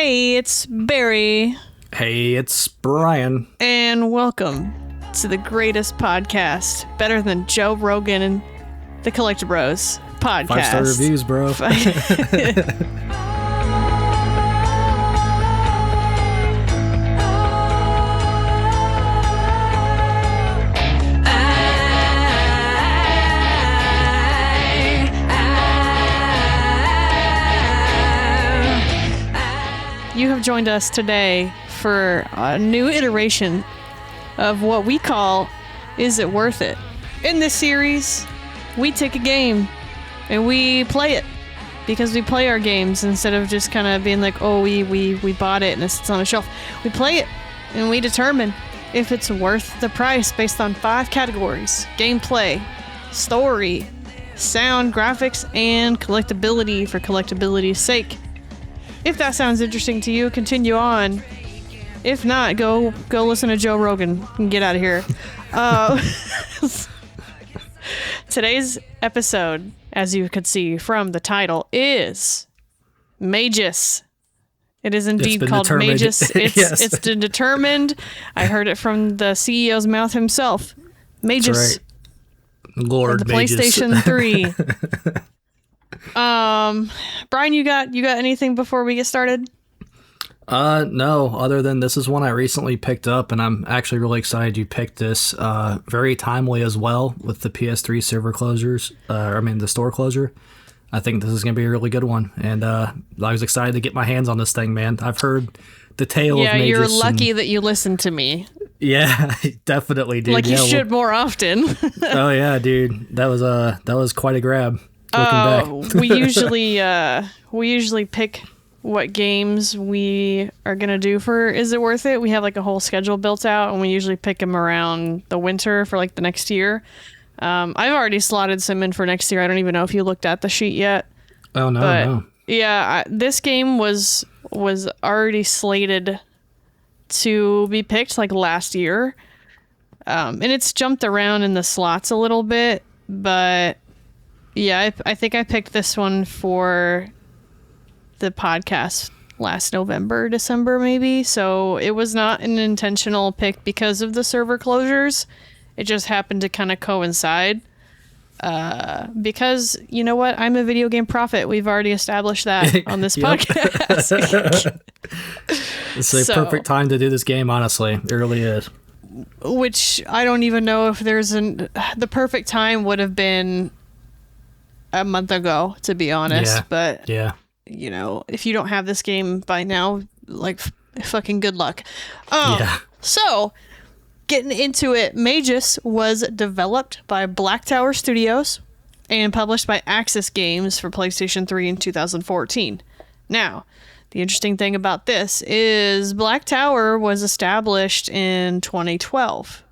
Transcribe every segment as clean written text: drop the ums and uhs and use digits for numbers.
Hey, it's Barry. Hey, it's Bryan. And welcome to the greatest podcast, better than Joe Rogan and the Collecti-Bros podcast. 5-star reviews, bro. You have joined us today for a new iteration of what we call Is It Worth It? In this series, we take a game and we play it because we play our games instead of just kind of being like, oh, we bought it and it sits on a shelf. We play it and we determine if it's worth the price based on 5 categories: gameplay, story, sound, graphics, and collectability for collectability's sake. If that sounds interesting to you, continue on. If not, go listen to Joe Rogan and get out of here. Today's episode, as you could see from the title, is Magus. It is indeed called Magus. It's determined. I heard it from the CEO's mouth himself. Magus. That's right. Lord the Magus. PlayStation 3. Bryan, you got anything before we get started? No, other than this is one I recently picked up, and I'm actually really excited you picked this. Very timely as well with the PS3 server closures. The store closure. I think this is going to be a really good one, and I was excited to get my hands on this thing, man. I've heard the tale of Magus. Yeah, you're lucky that you listened to me. Yeah, definitely, dude. Like you should more often. Oh yeah, dude. That was quite a grab. Looking back. we usually pick what games we are gonna do for Is It Worth It. We have like a whole schedule built out, and we usually pick them around the winter for like the next year. I've already slotted some in for next year. I don't even know if you looked at the sheet yet. Oh no, no. Yeah, this game was already slated to be picked like last year, and it's jumped around in the slots a little bit, but. Yeah, I think I picked this one for the podcast last November, December maybe. So it was not an intentional pick because of the server closures. It just happened to kind of coincide. Because, you know what? I'm a video game prophet. We've already established that on this podcast. It's a perfect time to do this game, honestly. It really is. Which I don't even know if there's the perfect time would have been a month ago, to be honest. Yeah. But yeah, you know, if you don't have this game by now, like fucking good luck. So getting into it, Magus was developed by Black Tower Studios and published by Axis Games for PlayStation 3 in 2014. Now, the interesting thing about this is Black Tower was established in 2012.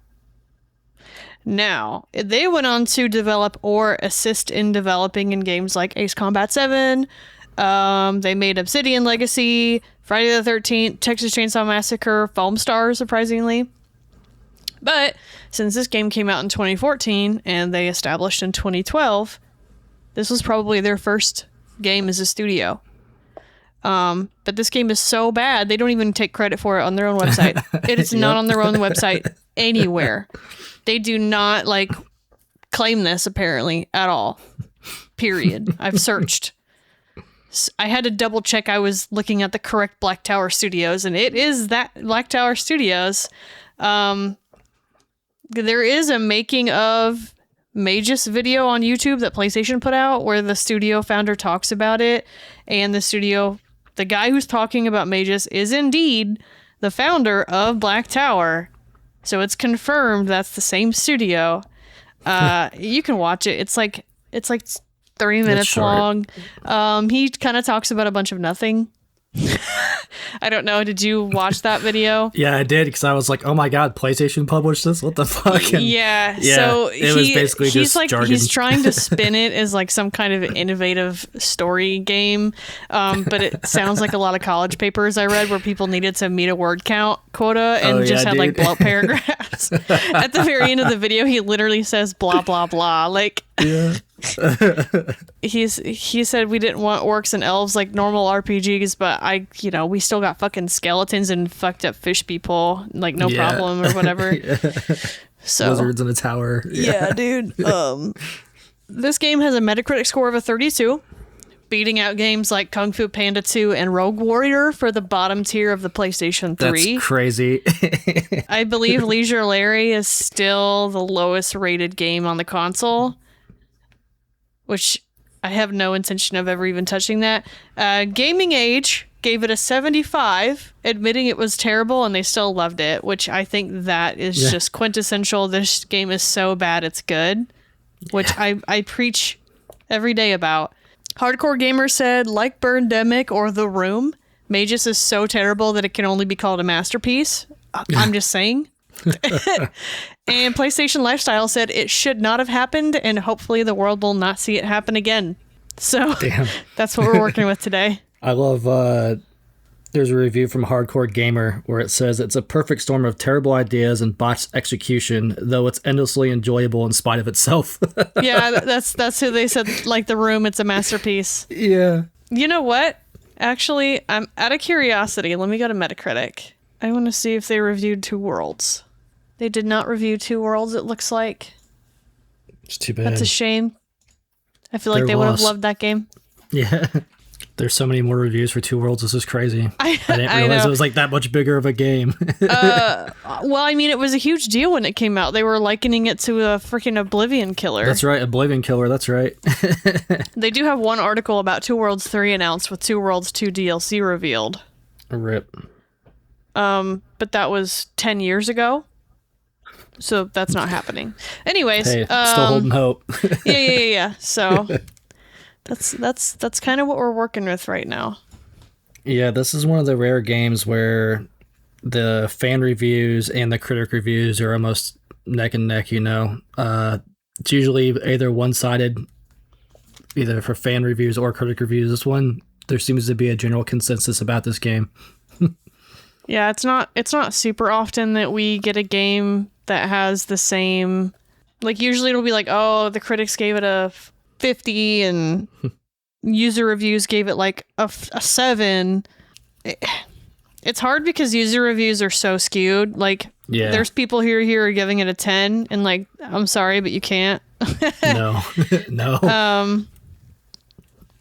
Now, they went on to develop or assist in developing in games like Ace Combat 7. They made Obsidian Legacy, Friday the 13th, Texas Chainsaw Massacre, Foam Star, surprisingly. But since this game came out in 2014 and they established in 2012, this was probably their first game as a studio. But this game is so bad, they don't even take credit for it on their own website. It is not on their own website anywhere. They do not claim this apparently at all. Period. I've searched. I had to double check I was looking at the correct Black Tower Studios, and it is that Black Tower Studios. There is a making of Magus video on YouTube that PlayStation put out where the studio founder talks about it, and the guy who's talking about Magus is indeed the founder of Black Tower. So it's confirmed that's the same studio. You can watch it. It's like 3 minutes long. He kind of talks about a bunch of nothing. I don't know. Did you watch that video? Yeah, I did, because I was like, oh my god, PlayStation published this? What the fuck? And yeah, so it was basically just jargon. He's trying to spin it as like some kind of innovative story game, but it sounds like a lot of college papers I read where people needed to meet a word count quota and had like blow paragraphs. At the very end of the video, he literally says blah blah blah. Like, yeah. He said we didn't want orcs and elves like normal RPGs, but we still got fucking skeletons and fucked up fish people, like no problem or whatever. So wizards in a tower. Yeah, dude. This game has a Metacritic score of a 32, beating out games like Kung Fu Panda 2 and Rogue Warrior for the bottom tier of the PlayStation 3. That's crazy. I believe Leisure Larry is still the lowest rated game on the console, which I have no intention of ever even touching that. Gaming Age gave it a 75, admitting it was terrible, and they still loved it, which I think that is just quintessential. This game is so bad it's good, which I preach every day about. Hardcore Gamer said, like Birdemic or The Room, Magus is so terrible that it can only be called a masterpiece. I'm just saying. And PlayStation Lifestyle said it should not have happened, and hopefully the world will not see it happen again. So that's what we're working with today. I love, there's a review from Hardcore Gamer where it says it's a perfect storm of terrible ideas and botched execution, though it's endlessly enjoyable in spite of itself. Yeah, that's who they said, like The Room, it's a masterpiece. Yeah. You know what? Actually, I'm out of curiosity. Let me go to Metacritic. I want to see if they reviewed Two Worlds. They did not review Two Worlds, it looks like. It's too bad. That's a shame. I feel like they would have loved that game. Yeah. There's so many more reviews for Two Worlds. This is crazy. I didn't realize it was like that much bigger of a game. Well, I mean, it was a huge deal when it came out. They were likening it to a freaking Oblivion Killer. That's right. Oblivion Killer. That's right. They do have one article about Two Worlds 3 announced with Two Worlds 2 DLC revealed. A rip. But that was 10 years ago. So that's not happening. Anyways, hey, still holding hope. yeah. So that's kind of what we're working with right now. Yeah, this is one of the rare games where the fan reviews and the critic reviews are almost neck and neck, It's usually either one-sided, either for fan reviews or critic reviews. This one, there seems to be a general consensus about this game. Yeah, it's not super often that we get a game that has the same, like usually it'll be like, oh, the critics gave it a 50 and user reviews gave it like a 7. It's hard because user reviews are so skewed. Like, there's people here are giving it a 10, and like, I'm sorry, but you can't. No.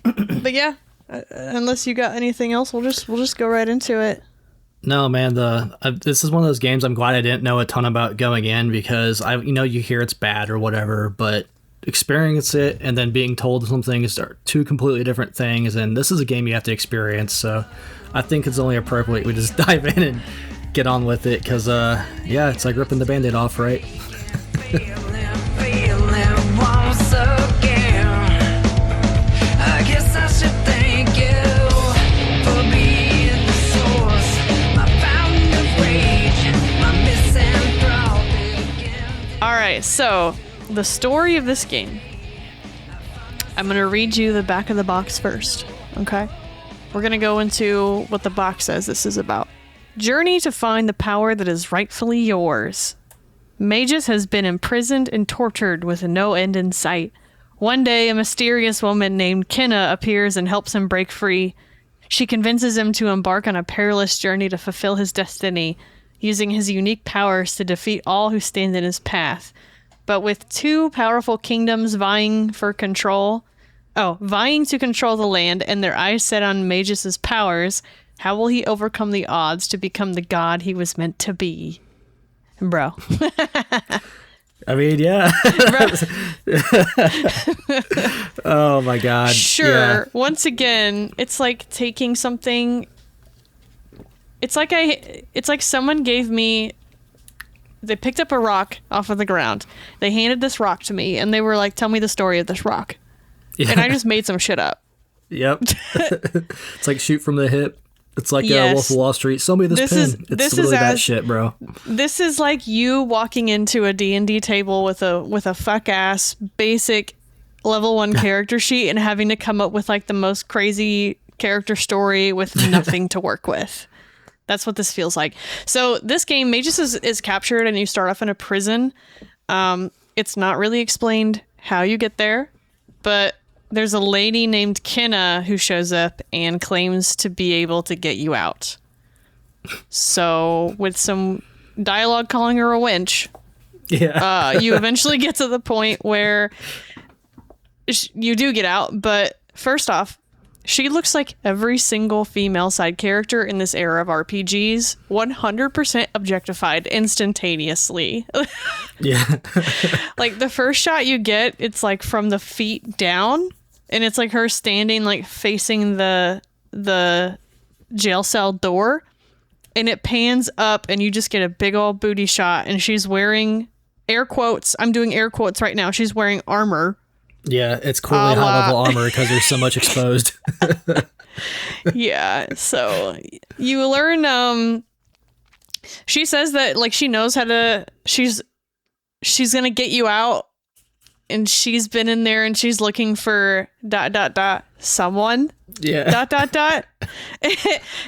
But yeah, unless you got anything else, we'll just go right into it. No, man, this is one of those games I'm glad I didn't know a ton about going in, because you hear it's bad or whatever, but experience it and then being told some things are two completely different things, and this is a game you have to experience, so I think it's only appropriate we just dive in and get on with it, because it's like ripping the Band-Aid off, right? Alright, so the story of this game. I'm going to read you the back of the box first, okay? We're going to go into what the box says this is about. Journey to find the power that is rightfully yours. Magus has been imprisoned and tortured with no end in sight. One day, a mysterious woman named Kenna appears and helps him break free. She convinces him to embark on a perilous journey to fulfill his destiny, using his unique powers to defeat all who stand in his path. But with two powerful kingdoms vying to control the land and their eyes set on Magus's powers, how will he overcome the odds to become the god he was meant to be? Bro. I mean, yeah. Oh my god. Sure. Yeah. Once again, it's like taking something. It's like someone gave me. They picked up a rock off of the ground. They handed this rock to me, and they were like, "Tell me the story of this rock." Yeah. And I just made some shit up. Yep. It's like shoot from the hip. It's like Wolf of Wall Street. Sell me this pen. It's literally that shit, bro. This is like you walking into a D&D table with a fuck ass basic level 1 character sheet and having to come up with like the most crazy character story with nothing to work with. That's what this feels like. So this game, Magus is captured and you start off in a prison. It's not really explained how you get there. but there's a lady named Kenna who shows up and claims to be able to get you out. So with some dialogue calling her a wench, you eventually get to the point where you do get out. But first off, she looks like every single female side character in this era of RPGs, 100% objectified instantaneously. Yeah. Like the first shot you get, it's like from the feet down, and it's like her standing like facing the jail cell door, and it pans up and you just get a big old booty shot, and she's wearing air quotes. I'm doing air quotes right now. She's wearing armor. Yeah, it's clearly high-level armor because there's so much exposed. Yeah, so you learn, she says that, like, she knows how to, she's gonna get you out, and she's been in there, and she's looking for ... someone. Yeah. ...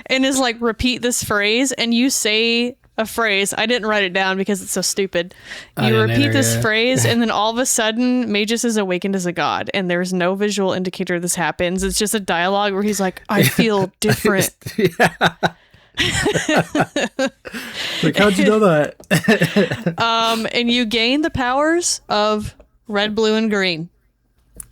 and is like, repeat this phrase, and you say a phrase. I didn't write it down because it's so stupid. You repeat this phrase, and then all of a sudden Magus is awakened as a god, and there's no visual indicator this happens. It's just a dialogue where he's like, I feel different. Like, how'd you know that? And you gain the powers of red, blue, and green.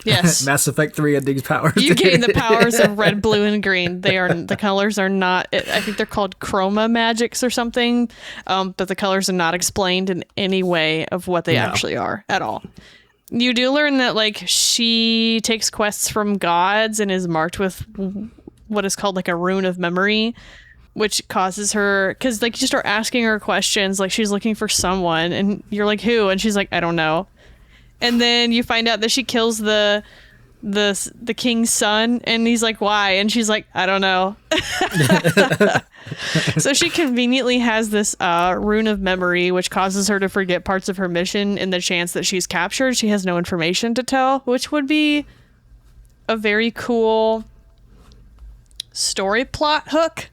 Yes. Mass Effect 3 endings powers. You gain the powers of red, blue, and green. The colors are not, I think they're called chroma magics or something, but the colors are not explained in any way of what they actually are at all. You do learn that, like, she takes quests from gods and is marked with what is called like a rune of memory, which causes her, because like you start asking her questions, like she's looking for someone, and you're like, who? And she's like, I don't know. And then you find out that she kills the king's son, and he's like, why? And she's like, I don't know. So she conveniently has this rune of memory, which causes her to forget parts of her mission. In the chance that she's captured, she has no information to tell, which would be a very cool story plot hook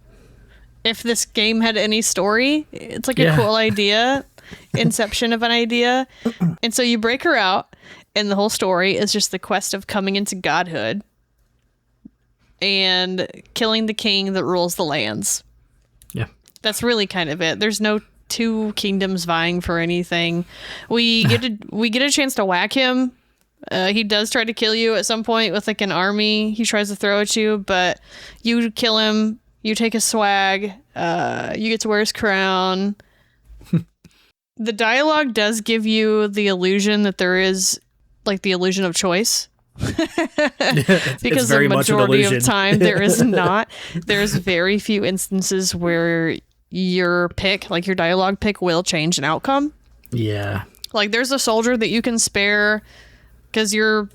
if this game had any story. It's like a cool idea. Inception of an idea. And so you break her out, and the whole story is just the quest of coming into godhood and killing the king that rules the lands. Yeah. That's really kind of it. There's no two kingdoms vying for anything. We get a chance to whack him. He does try to kill you at some point with like an army he tries to throw at you, but you kill him, you take his swag, you get to wear his crown. The dialogue does give you the illusion that there is, like, the illusion of choice. Because the majority of time there is not. There's very few instances where your pick, like your dialogue pick, will change an outcome. Yeah. Like, there's a soldier that you can spare, because you're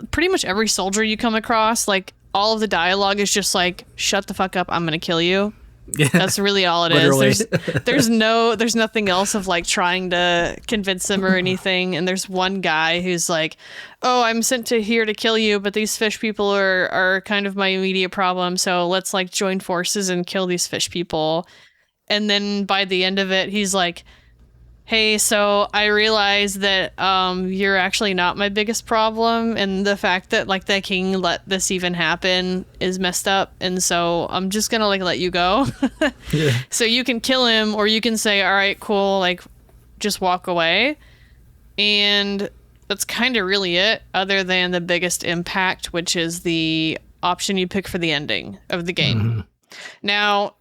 pretty much every soldier you come across, like, all of the dialogue is just like, shut the fuck up, I'm gonna kill you. Yeah. That's really all it is. There's nothing else of like trying to convince him or anything. And there's one guy who's like, oh, I'm sent to here to kill you, but these fish people are kind of my immediate problem, so let's like join forces and kill these fish people. And then by the end of it, he's like, hey, so I realize that you're actually not my biggest problem, and the fact that like the king let this even happen is messed up, and so I'm just gonna like let you go. Yeah. So you can kill him, or you can say, all right, cool, like just walk away. And that's kind of really it, other than the biggest impact, which is the option you pick for the ending of the game. Mm-hmm. Now,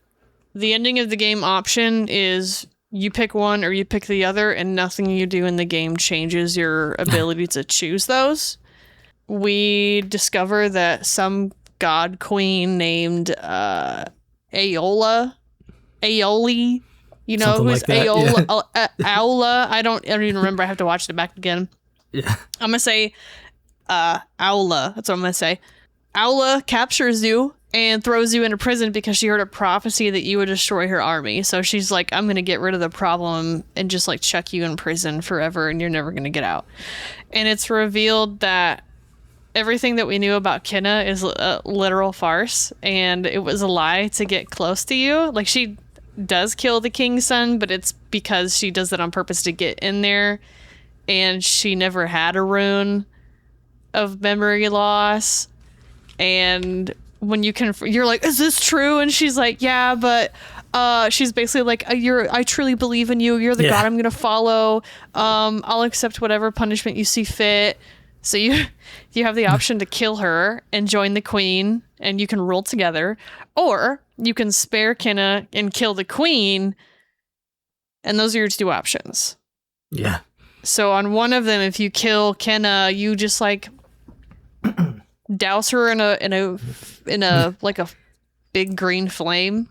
the ending of the game option is you pick one or you pick the other, and nothing you do in the game changes your ability to choose those. We discover that some god queen named Aeoli, you know, something who's like Aeola, yeah. Aula. I don't even remember. I have to watch it back again. Yeah. I'm gonna say Aula. That's what I'm gonna say. Aula captures you and throws you into prison because she heard a prophecy that you would destroy her army. So she's like, I'm going to get rid of the problem and just like chuck you in prison forever, and you're never going to get out. And it's revealed that everything that we knew about Kenna is a literal farce, and it was a lie to get close to you. Like, she does kill the king's son, but it's because she does that on purpose to get in there, and she never had a rune. of memory loss, and when you're like, is this true? And she's like, yeah, but she's basically like, I truly believe in you. You're the god I'm gonna follow. I'll accept whatever punishment you see fit. So you have the option to kill her and join the queen, and you can rule together, or you can spare Kenna and kill the queen, and those are your two options. Yeah. So on one of them, if you kill Kenna, you just like douse her in a like a big green flame,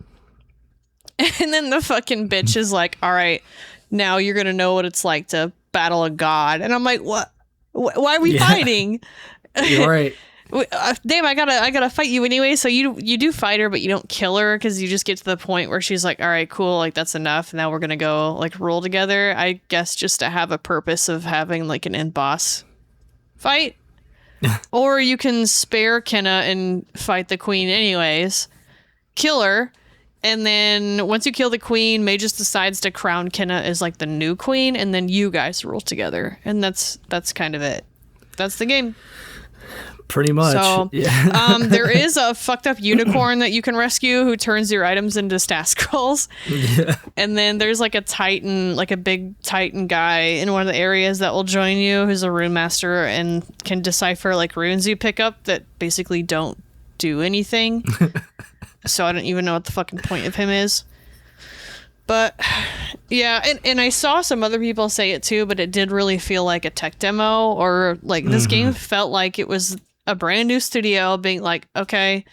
and then the fucking bitch is like, all right, now you're gonna know what it's like to battle a god. And I'm like, what? Why are we fighting? You're right. Damn, I gotta fight you anyway. So you do fight her, but you don't kill her, because you just get to the point where she's like, all right, cool, like that's enough. Now we're gonna go like rule together. I guess just to have a purpose of having like an end boss fight. Or you can spare Kenna and fight the queen anyways, kill her, and then once you kill the queen, Magus decides to crown Kenna as like the new queen, and then you guys rule together, and that's kind of it. That's the game. Pretty much. So, there is a fucked up unicorn that you can rescue who turns your items into stat scrolls. Yeah. And then there's like a titan, like a big titan guy in one of the areas that will join you, who's a rune master and can decipher like runes you pick up that basically don't do anything. So I don't even know what the fucking point of him is. But yeah, and I saw some other people say it too, but it did really feel like a tech demo, or like this game felt like it was a brand new studio being like, okay,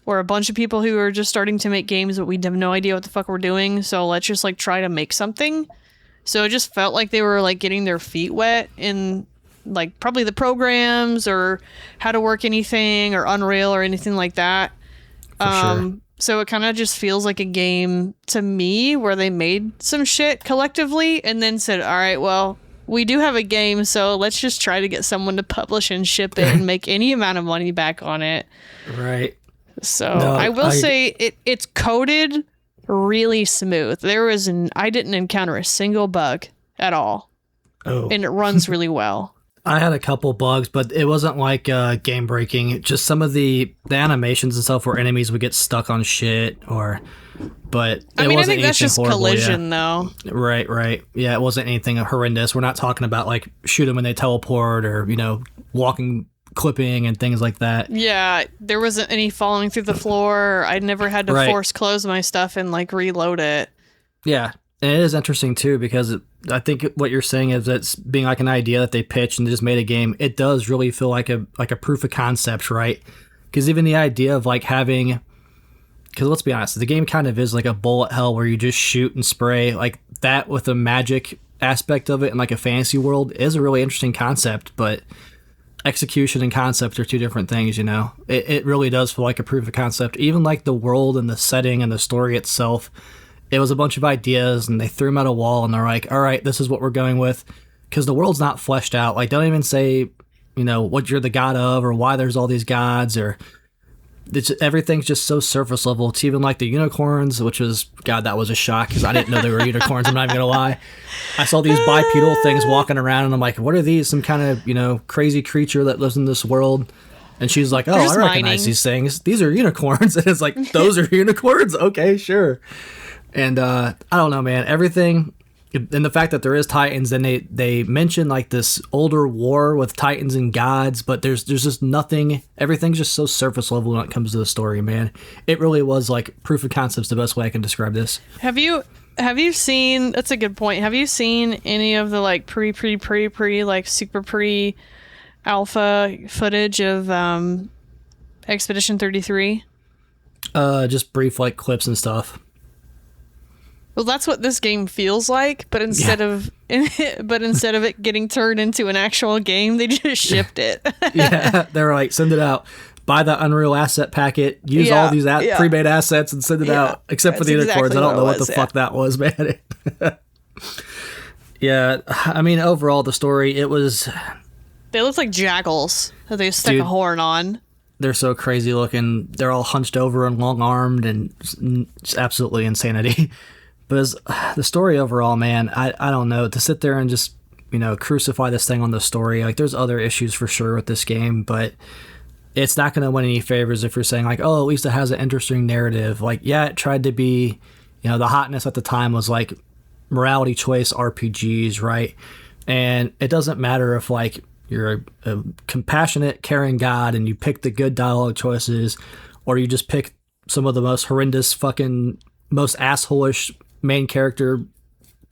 we're a bunch of people who are just starting to make games, but we have no idea what the fuck we're doing. So let's just like try to make something. So it just felt like they were like getting their feet wet in like probably the programs or how to work anything or Unreal or anything like that. For sure. So it kind of just feels like a game to me where they made some shit collectively and then said, all right, well, we do have a game, so let's just try to get someone to publish and ship it and make any amount of money back on it. Right. So no, I will say it's coded really smooth. I didn't encounter a single bug at all. Oh. And it runs really well. I had a couple bugs, but it wasn't like game breaking. Just some of the animations and stuff where enemies would get stuck on shit, but it wasn't I think that's just horrible, collision, though. Right. Yeah, it wasn't anything horrendous. We're not talking about like shoot them when they teleport or walking, clipping and things like that. Yeah, there wasn't any falling through the floor. I never had to force close my stuff and like reload it. Yeah. And it is interesting, too, because I think what you're saying is it's being like an idea that they pitched and just made a game. It does really feel like a proof of concept, right? Because even the idea of like having... Because let's be honest, the game kind of is like a bullet hell where you just shoot and spray. Like that with the magic aspect of it and like a fantasy world is a really interesting concept, but execution and concept are two different things, It really does feel like a proof of concept. Even like the world and the setting and the story itself... It was a bunch of ideas, and they threw them at a wall, and they're like, all right, this is what we're going with. Because the world's not fleshed out. Like, don't even say, what you're the god of, or why there's all these gods, or... everything's just so surface level. It's even like the unicorns, which was... God, that was a shock, because I didn't know they were unicorns, I'm not even going to lie. I saw these bipedal things walking around, and I'm like, what are these? Some kind of, crazy creature that lives in this world. And she's like, oh, I recognize these things. These are unicorns. And it's like, those are unicorns? Okay, sure. And I don't know, man, everything, and the fact that there is Titans, then they mention like this older war with Titans and gods, but there's just nothing, everything's just so surface level when it comes to the story, man. It really was like proof of concept's the best way I can describe this. Have you seen, that's a good point, have you seen any of the like pre like super pre alpha footage of Expedition 33? Just brief like clips and stuff. Well, that's what this game feels like, but instead of it getting turned into an actual game, they just shipped it. Yeah, they were like, send it out. Buy the Unreal asset packet, use all these pre-made assets and send it out, except for the unicorns. Exactly I don't know what the fuck that was, man. Yeah, I mean, overall, the story, it was... They look like jackals that they stick a horn on. They're so crazy looking. They're all hunched over and long-armed and just absolutely insanity. But as the story overall, man, I don't know. To sit there and just crucify this thing on the story. Like, there's other issues for sure with this game, but it's not going to win any favors if you're saying like, oh, at least it has an interesting narrative. Like, yeah, it tried to be, the hotness at the time was like morality choice RPGs, right? And it doesn't matter if like you're a compassionate, caring God and you pick the good dialogue choices, or you just pick some of the most horrendous, fucking most asshole-ish main character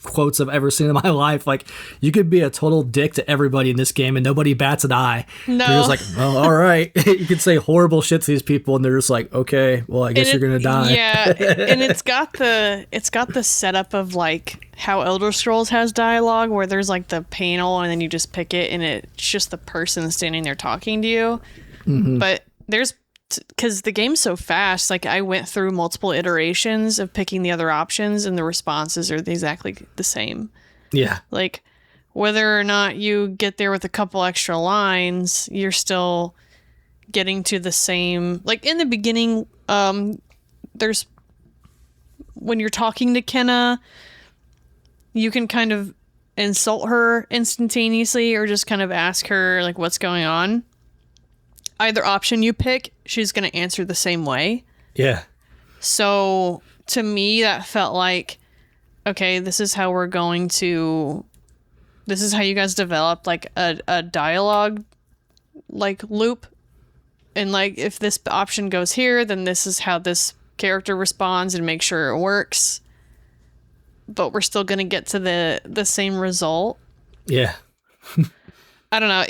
quotes I've ever seen in my life. Like, you could be a total dick to everybody in this game and nobody bats an eye. No. You're just like, oh, all right. You can say horrible shit to these people and they're just like, okay, well, I guess you're gonna die. Yeah, and it's got the setup of like how Elder Scrolls has dialogue, where there's like the panel and then you just pick it and it's just the person standing there talking to you. Mm-hmm. But because the game's so fast, like I went through multiple iterations of picking the other options and the responses are exactly the same. Yeah. Like, whether or not you get there with a couple extra lines, you're still getting to the same. Like, in the beginning, there's, when you're talking to Kenna, you can kind of insult her instantaneously or just kind of ask her like what's going on. Either option you pick, she's going to answer the same way. Yeah. So to me, that felt like, okay, this is how you guys developed like a dialogue like loop. And like, if this option goes here, then this is how this character responds and make sure it works. But we're still going to get to the same result. Yeah. I don't know.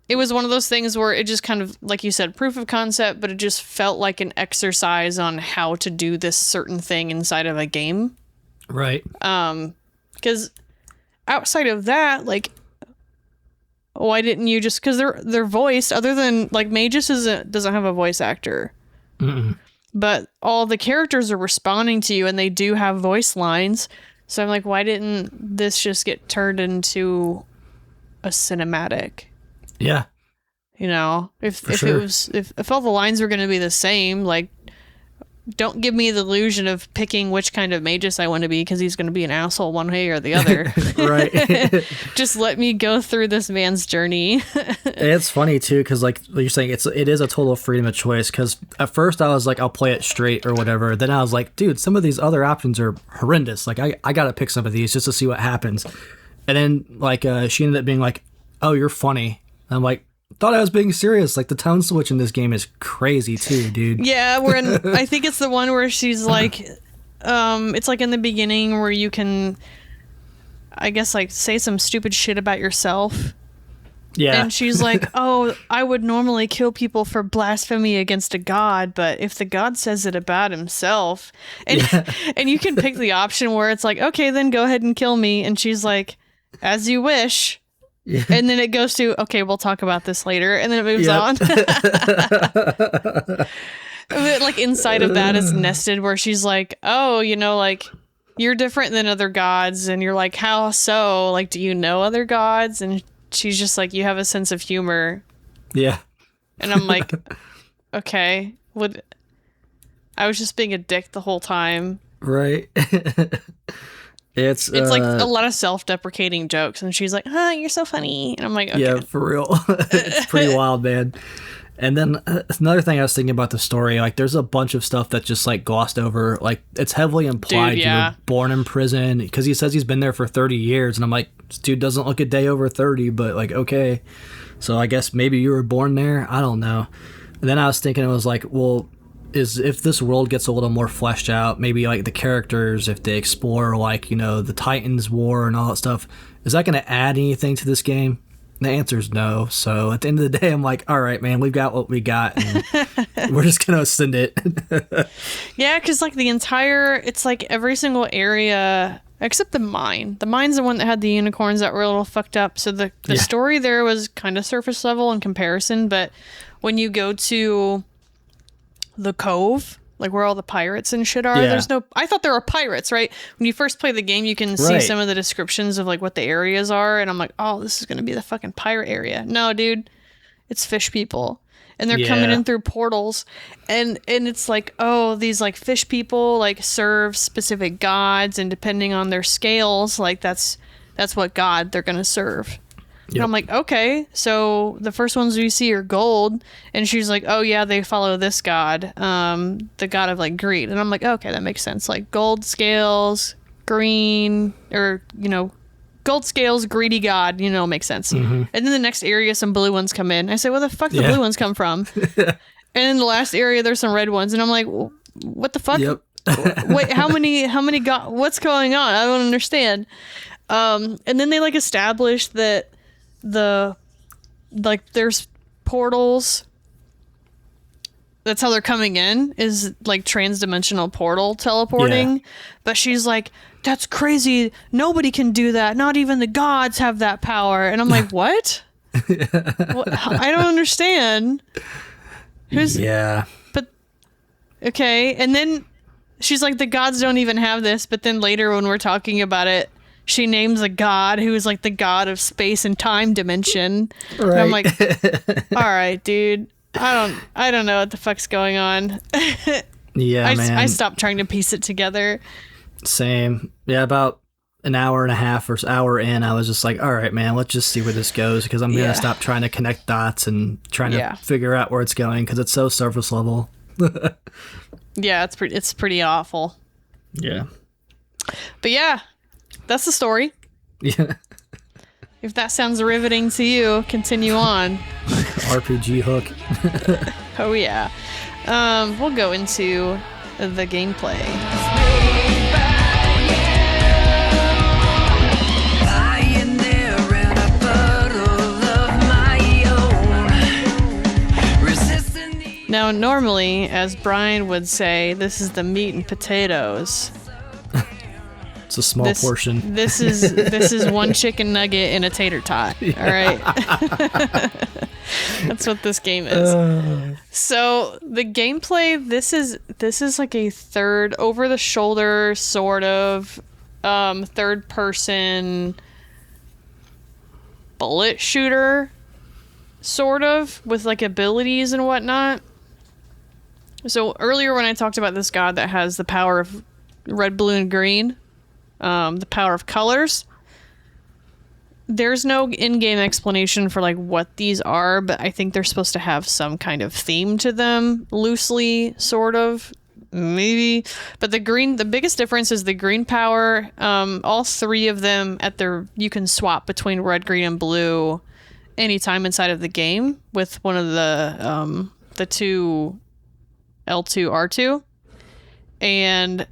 It was one of those things where it just kind of, like you said, proof of concept, but it just felt like an exercise on how to do this certain thing inside of a game. Right. Because outside of that, like, why didn't you just, because they're voiced, other than, like, Magus doesn't have a voice actor. Mm-mm. But all the characters are responding to you, and they do have voice lines. So I'm like, why didn't this just get turned into a cinematic? Yeah. If all the lines were going to be the same, like, don't give me the illusion of picking which kind of Magus I want to be because he's going to be an asshole one way or the other. Right. Just let me go through this man's journey. It's funny too, because like you're saying, it is a total freedom of choice. Because at first I was like, I'll play it straight or whatever. Then I was like, dude, some of these other options are horrendous. Like, I got to pick some of these just to see what happens. And then like she ended up being like, oh, you're funny. I'm like, thought I was being serious. Like, the tone switch in this game is crazy too, dude. Yeah, I think it's the one where she's like, it's like in the beginning where you can, I guess, like, say some stupid shit about yourself. Yeah. And she's like, oh, I would normally kill people for blasphemy against a god, but if the god says it about himself, and and you can pick the option where it's like, okay, then go ahead and kill me. And she's like, as you wish. Yeah. And then it goes to, okay, we'll talk about this later. And then it moves on. But like inside of that is nested where she's like, oh, like, you're different than other gods. And you're like, how so? Like, do you know other gods? And she's just like, you have a sense of humor. Yeah. And I'm like, okay, I was just being a dick the whole time. Right. It's like a lot of self-deprecating jokes, and she's like, you're so funny. And I'm like, okay. Yeah, for real. It's pretty wild, man. And then another thing I was thinking about the story, like, there's a bunch of stuff that just like glossed over. Like, it's heavily implied you were born in prison, because he says he's been there for 30 years. And I'm like, this dude doesn't look a day over 30, but like, okay. So I guess maybe you were born there. I don't know. And then I was thinking, it was like, well, if this world gets a little more fleshed out, maybe like the characters, if they explore like, the Titans War and all that stuff, is that going to add anything to this game? The answer is no. So at the end of the day, I'm like, all right, man, we've got what we got, and we're just going to send it. Yeah, because like it's like every single area except the mine. The mine's the one that had the unicorns that were a little fucked up. So the story there was kind of surface level in comparison, but when you go to the cove, like where all the pirates and shit are, I thought there were pirates, right? When you first play the game, you can see some of the descriptions of like what the areas are, and I'm like, oh, this is gonna be the fucking pirate area. No, dude, it's fish people, and they're coming in through portals, and it's like, oh, these like fish people like serve specific gods, and depending on their scales, like that's That's what god they're going to serve. And Yep. I'm like, okay, so the first ones we see are gold. And she's like, oh yeah, they follow this god, the god of like greed. And I'm like, okay, that makes sense. Like gold scales, green, or, gold scales, greedy god, makes sense. And then the next area, some blue ones come in. I say, where the fuck the blue ones come from? And in the last area, there's some red ones. And I'm like, what the fuck? Yep. Wait, how many what's going on? I don't understand. And then they like established that there's portals. That's how they're coming in, is like trans-dimensional portal teleporting. Yeah. But she's like, that's crazy. Nobody can do that. Not even the gods have that power. And I'm like, what? I don't understand. But okay. And then she's like, the gods don't even have this. But then later when we're talking about it, she names a god who is like the god of space and time dimension. Right. And I'm like, all right, dude. I don't know what the fuck's going on. Yeah, man. I stopped trying to piece it together. Same. Yeah, about an hour and a half or hour in, I was just like, all right, man, let's just see where this goes, because I'm going to stop trying to connect dots and trying to figure out where it's going, because it's so surface level. Yeah, it's pretty awful. Yeah. But yeah, that's the story. Yeah. If that sounds riveting to you, continue on. RPG hook. Oh yeah. We'll go into the gameplay. Now, normally, as Bryan would say, this is the meat and potatoes. It's a small portion. This is one chicken nugget and a tater tot. Yeah. All right. That's what this game is. So the gameplay, this is like a third over the shoulder sort of third person bullet shooter sort of, with like abilities and whatnot. So earlier when I talked about this god that has the power of red, blue, and green, the power of colors, there's no in-game explanation for like what these are, but I think they're supposed to have some kind of theme to them, loosely, sort of, maybe. But the biggest difference is the green power. All three of them you can swap between red, green, and blue anytime inside of the game with one of the two L2, R2, and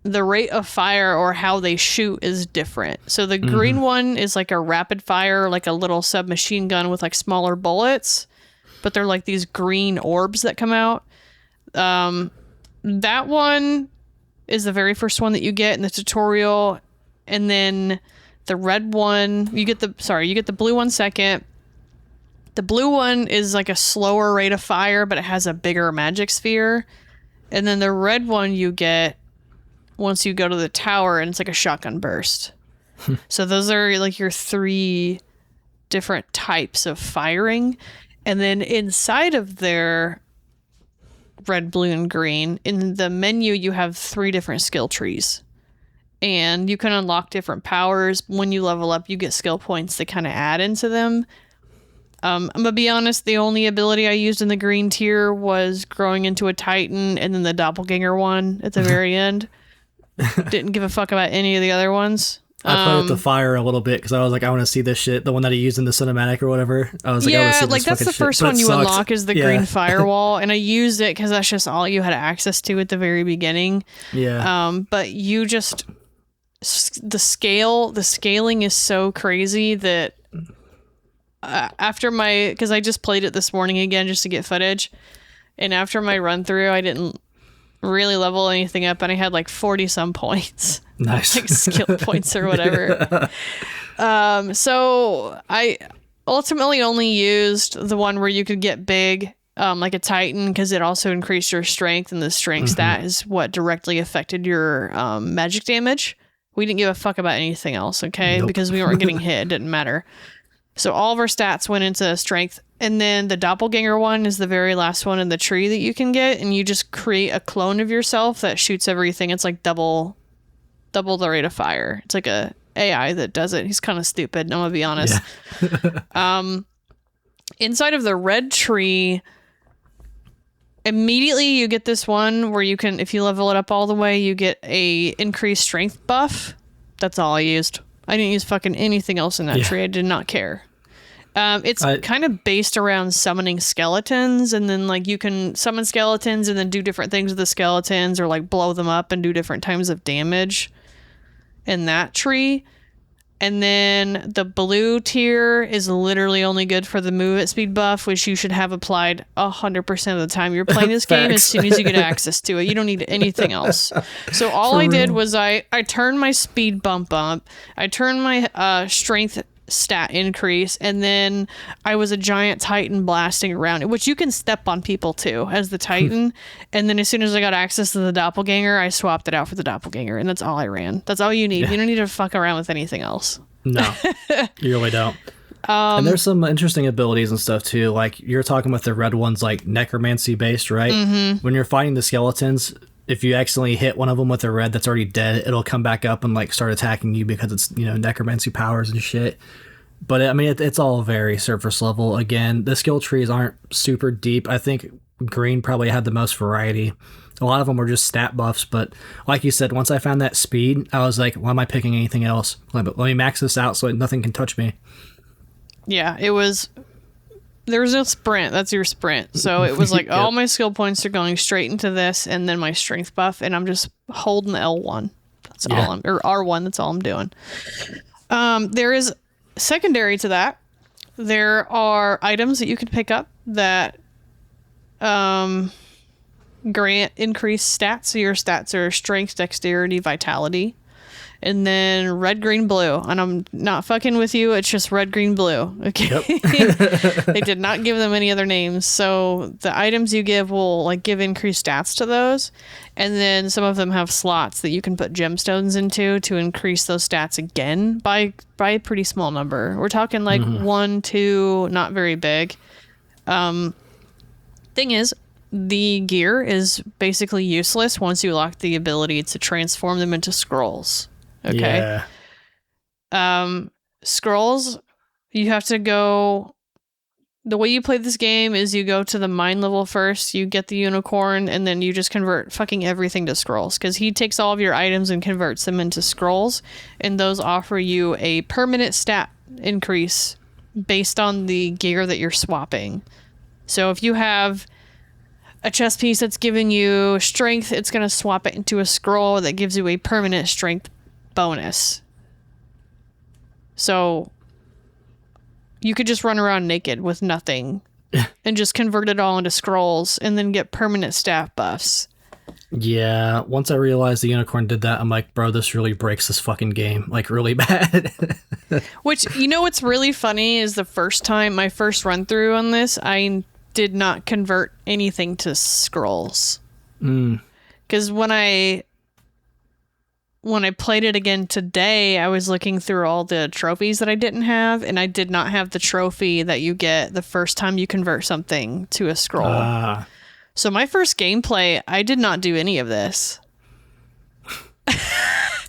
the rate of fire or how they shoot is different. So the green one is like a rapid fire, like a little submachine gun with like smaller bullets, but they're like these green orbs that come out. That one is the very first one that you get in the tutorial, and then the red one, you get the blue one second. The blue one is like a slower rate of fire, but it has a bigger magic sphere. And then the red one you get once you go to the tower, and it's like a shotgun burst. So those are like your three different types of firing. And then inside of their red, blue, and green, in the menu, you have 3 different skill trees. And you can unlock different powers. When you level up, you get skill points that kind of add into them. I'm gonna be honest, the only ability I used in the green tier was growing into a Titan, and then the doppelganger one at the very end. Didn't give a fuck about any of the other ones. I played with the fire a little bit because I was like, I want to see this shit. The one that he used in the cinematic or whatever. I was like, I want to see this that's the first one you unlock is the green firewall, and I used it because that's just all you had access to at the very beginning. Yeah. But you just the scaling is so crazy that because I just played it this morning again just to get footage, and after my run through, I didn't really level anything up, and I had like 40 some points. Nice. Like skill points or whatever. So I ultimately only used the one where you could get big, like a Titan, because it also increased your strength, and the strength stat is what directly affected your magic damage. We didn't give a fuck about anything else, okay? Nope. Because we weren't getting hit. It didn't matter. So all of our stats went into strength. And then the doppelganger one is the very last one in the tree that you can get, and you just create a clone of yourself that shoots everything. It's like double the rate of fire. It's like a AI that does it. He's kind of stupid, I'm gonna be honest. Yeah. Inside of the red tree, immediately you get this one where you can, if you level it up all the way, you get a increased strength buff. That's all I used. I didn't use fucking anything else in that tree. I did not care. It's kind of based around summoning skeletons, and then like you can summon skeletons and then do different things with the skeletons, or like blow them up and do different types of damage in that tree. And then the blue tier is literally only good for the move at speed buff, which you should have applied 100% of the time you're playing this game as soon as you get access to it. You don't need anything else. So all I did was I turned my speed bump up, I turned my strength stat increase, and then I was a giant titan blasting around it, which you can step on people too as the titan. And then as soon as I got access to the doppelganger, I swapped it out for the doppelganger, and that's all I ran. That's all you need. You don't need to fuck around with anything else. No, you really don't. And there's some interesting abilities and stuff too. Like you're talking with the red ones, like necromancy based, right? When you're fighting the skeletons, if you accidentally hit one of them with a red that's already dead, it'll come back up and like start attacking you because it's, you know, necromancy powers and shit. But I mean, it's all very surface level. Again, the skill trees aren't super deep. I think green probably had the most variety. A lot of them were just stat buffs, but like you said, once I found that speed, I was like, why am I picking anything else? Let me max this out so nothing can touch me. Yeah, there was no sprint. That's your sprint. So it was like all my skill points are going straight into this, and then my strength buff, and I'm just holding L1. That's all or R1. That's all I'm doing. There is secondary to that. There are items that you can pick up that grant increased stats. So your stats are strength, dexterity, vitality. And then red, green, blue. And I'm not fucking with you. It's just red, green, blue. Okay. Yep. They did not give them any other names. So the items you give will like give increased stats to those. And then some of them have slots that you can put gemstones into to increase those stats again by a pretty small number. We're talking like 1, 2, not very big. Thing is, the gear is basically useless once you lock the ability to transform them into scrolls. Okay. Yeah. Scrolls, you have to go. The way you play this game is you go to the mine level first, you get the unicorn, and then you just convert fucking everything to scrolls. Because he takes all of your items and converts them into scrolls, and those offer you a permanent stat increase based on the gear that you're swapping. So if you have a chest piece that's giving you strength, it's going to swap it into a scroll that gives you a permanent strength bonus. So you could just run around naked with nothing and just convert it all into scrolls and then get permanent stat buffs. Yeah, once I realized the unicorn did that, I'm like, bro, this really breaks this fucking game, like really bad. Which, you know what's really funny is my first run through on this, I did not convert anything to scrolls. Because when I played it again today, I was looking through all the trophies that I didn't have, and I did not have the trophy that you get the first time you convert something to a scroll. So my first gameplay, I did not do any of this.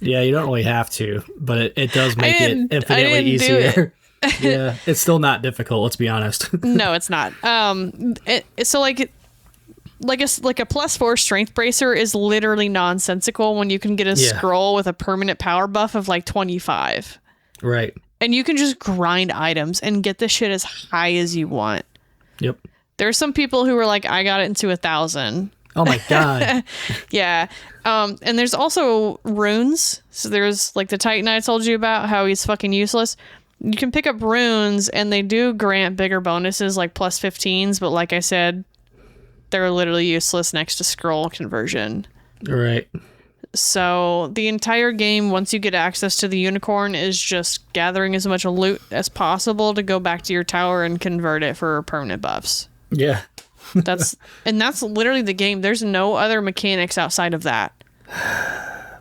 Yeah, you don't really have to, but it does make it infinitely easier. Yeah, it's still not difficult, let's be honest. No, it's not. So like a +4 strength bracer is literally nonsensical when you can get a scroll with a permanent power buff of like 25. Right. And you can just grind items and get the shit as high as you want. Yep. There's some people who were like, I got it into 1,000. Oh my god. Yeah. And there's also runes. So there's like the Titan I told you about, how he's fucking useless. You can pick up runes, and they do grant bigger bonuses like +15s, but like I said, they're literally useless next to scroll conversion. Right. So the entire game, once you get access to the unicorn, is just gathering as much loot as possible to go back to your tower and convert it for permanent buffs. Yeah. That's literally the game. There's no other mechanics outside of that.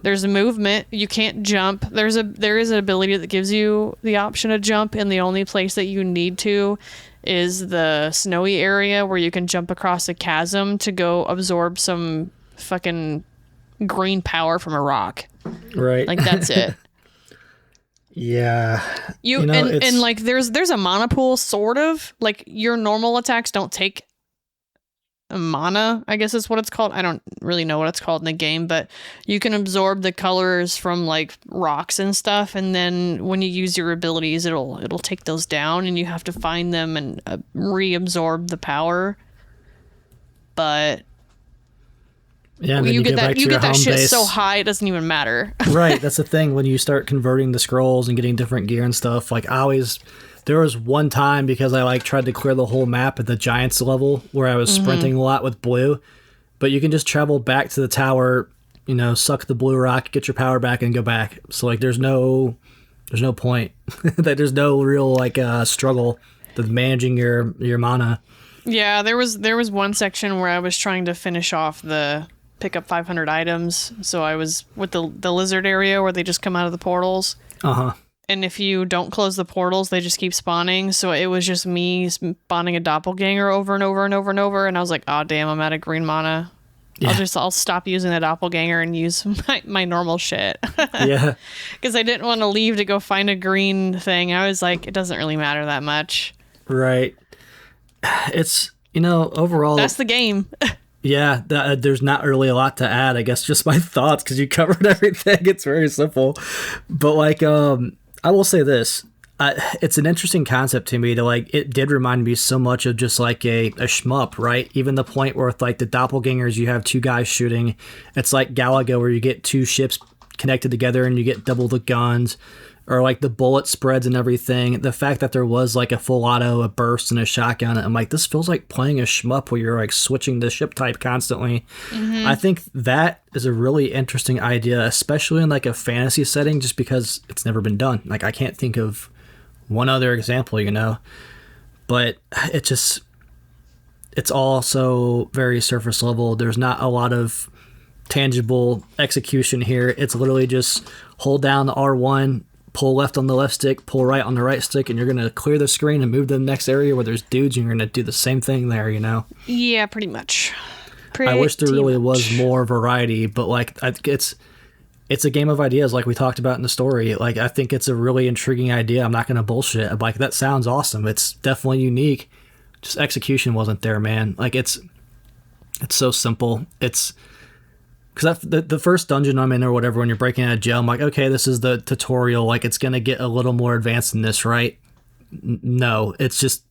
There's a movement. You can't jump. There is an ability that gives you the option to jump, and the only place that you need to is the snowy area where you can jump across a chasm to go absorb some fucking green power from a rock. Right. Like, that's it. Yeah. You know, and like there's a mana pool, sort of. Like your normal attacks don't take a mana, I guess is what it's called. I don't really know what it's called in the game, but you can absorb the colors from like rocks and stuff, and then when you use your abilities, it'll take those down, and you have to find them and reabsorb the power. But yeah, and then you get back to your that home shit base. so high it doesn't even matter. Right, that's the thing. When you start converting the scrolls and getting different gear and stuff, like there was one time because I like tried to clear the whole map at the Giants level where I was sprinting a lot with blue, but you can just travel back to the tower, you know, suck the blue rock, get your power back, and go back. So like, there's no point. That there's no real like struggle with managing your mana. Yeah, there was one section where I was trying to finish off the pick up 500 items. So I was with the lizard area where they just come out of the portals. And if you don't close the portals, they just keep spawning. So it was just me spawning a doppelganger over and over and over and over. And I was like, oh, damn, I'm out of green mana. Yeah. I'll stop using the doppelganger and use my normal shit. Yeah. Because I didn't want to leave to go find a green thing. I was like, it doesn't really matter that much. Right. It's, you know, overall. That's the game. Yeah, there's not really a lot to add. I guess just my thoughts because you covered everything. It's very simple. But like, I will say this. It's an interesting concept to me to like, it did remind me so much of just like a shmup, right? Even the point where with like the doppelgangers, you have two guys shooting. It's like Galaga where you get two ships connected together and you get double the guns, or like the bullet spreads and everything. The fact that there was like a full auto, a burst, and a shotgun, I'm like, this feels like playing a shmup where you're like switching the ship type constantly. I think that is a really interesting idea, especially in like a fantasy setting, just because it's never been done. Like I can't think of one other example, you know, but it's also very surface level. There's not a lot of tangible execution here. It's literally just hold down the R1, pull left on the left stick, pull right on the right stick, and you're going to clear the screen and move to the next area where there's dudes, and you're going to do the same thing there, you know? Yeah, pretty much. I wish there really was more variety, but like it's a game of ideas like we talked about in the story. Like I think it's a really intriguing idea. I'm not going to bullshit. I'm like, that sounds awesome. It's definitely unique. Just execution wasn't there, man. Like it's so simple. It's because the first dungeon I'm in or whatever, when you're breaking out of jail, I'm like, okay, this is the tutorial. Like it's going to get a little more advanced than this, right? No, it's just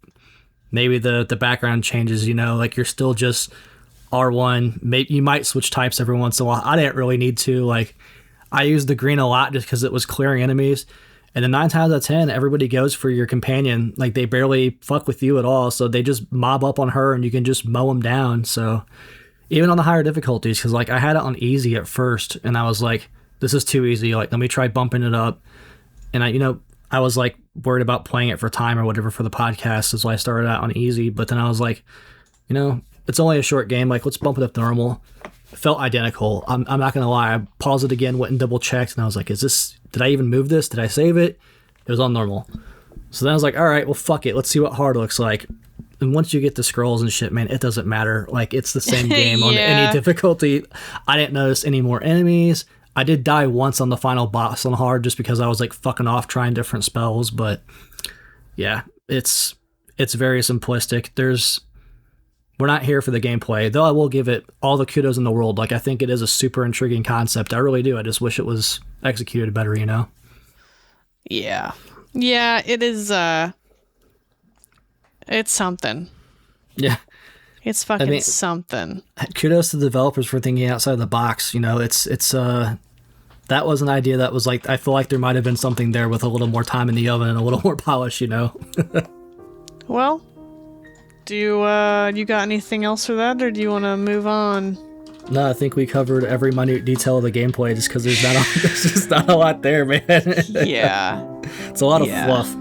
maybe the background changes, you know, like you're still just R1. Maybe you might switch types every once in a while. I didn't really need to. Like I used the green a lot just because it was clearing enemies. And then 9 times out of 10, everybody goes for your companion. Like they barely fuck with you at all. So they just mob up on her and you can just mow them down. So even on the higher difficulties, because like I had it on easy at first and I was like, this is too easy. Like, let me try bumping it up. And I was like worried about playing it for time or whatever for the podcast. So I started out on easy. But then I was like, you know, it's only a short game. Like, let's bump it up to normal. It felt identical. I'm not going to lie. I paused it again, went and double checked, and I was like, did I even move this? Did I save it? It was on normal. So then I was like, all right, well, fuck it. Let's see what hard looks like. And once you get the scrolls and shit, man, it doesn't matter. Like, it's the same game on any difficulty. I didn't notice any more enemies. I did die once on the final boss on hard just because I was like fucking off trying different spells. But yeah, it's very simplistic. We're not here for the gameplay, though I will give it all the kudos in the world. Like, I think it is a super intriguing concept. I really do. I just wish it was executed better, you know? Yeah. Yeah, it is, it's something. Yeah. It's fucking something. Kudos to the developers for thinking outside the box. You know, that was an idea that was like, I feel like there might have been something there with a little more time in the oven and a little more polish, you know? Well, do you got anything else for that, or do you want to move on? No, I think we covered every minute detail of the gameplay just because there's just not a lot there, man. Yeah. It's a lot of fluff.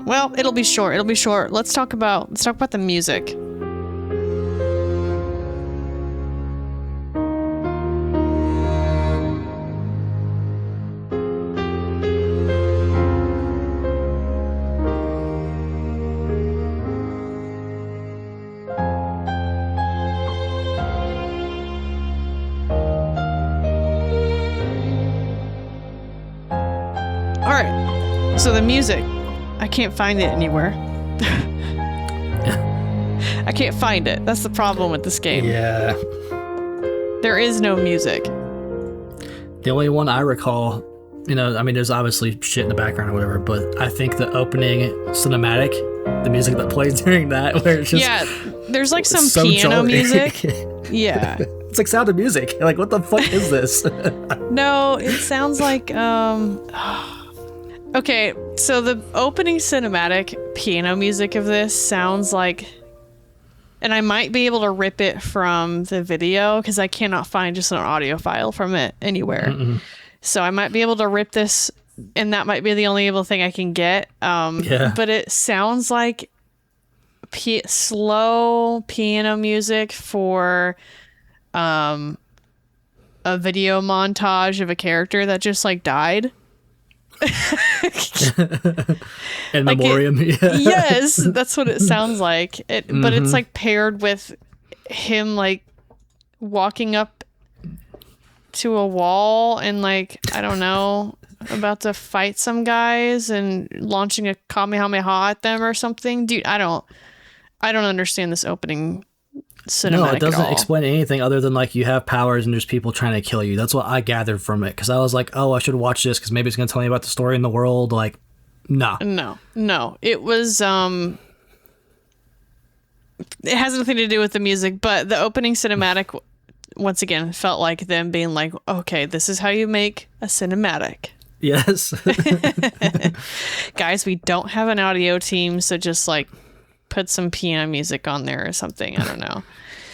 Well, it'll be short. Let's talk about the music. All right. So the music, I can't find it anywhere. I can't find it. That's the problem with this game. Yeah. There is no music. The only one I recall, there's obviously shit in the background or whatever, but I think the opening cinematic, the music that plays during that, where it's just... Yeah, there's like some piano music. Yeah. It's like Sound of Music. Like, what the fuck is this? No, it sounds like, Okay, so the opening cinematic piano music of this sounds like... And I might be able to rip it from the video because I cannot find just an audio file from it anywhere. Mm-mm. So I might be able to rip this, and that might be the only able thing I can get. But it sounds like slow piano music for a video montage of a character that just like died. In memoriam. Yes, that's what it sounds like. But it's like paired with him like walking up to a wall and like, I don't know, about to fight some guys and launching a Kamehameha at them or something. Dude, I don't understand this opening cinematic. No, it doesn't explain anything other than like you have powers and there's people trying to kill you. That's what I gathered from it, because I was like, oh, I should watch this because maybe it's going to tell me about the story in the world. Like, nah. No. It was it has nothing to do with the music, but the opening cinematic once again felt like them being like, okay, this is how you make a cinematic. Yes. Guys, we don't have an audio team, so just like put some piano music on there or something. I don't know.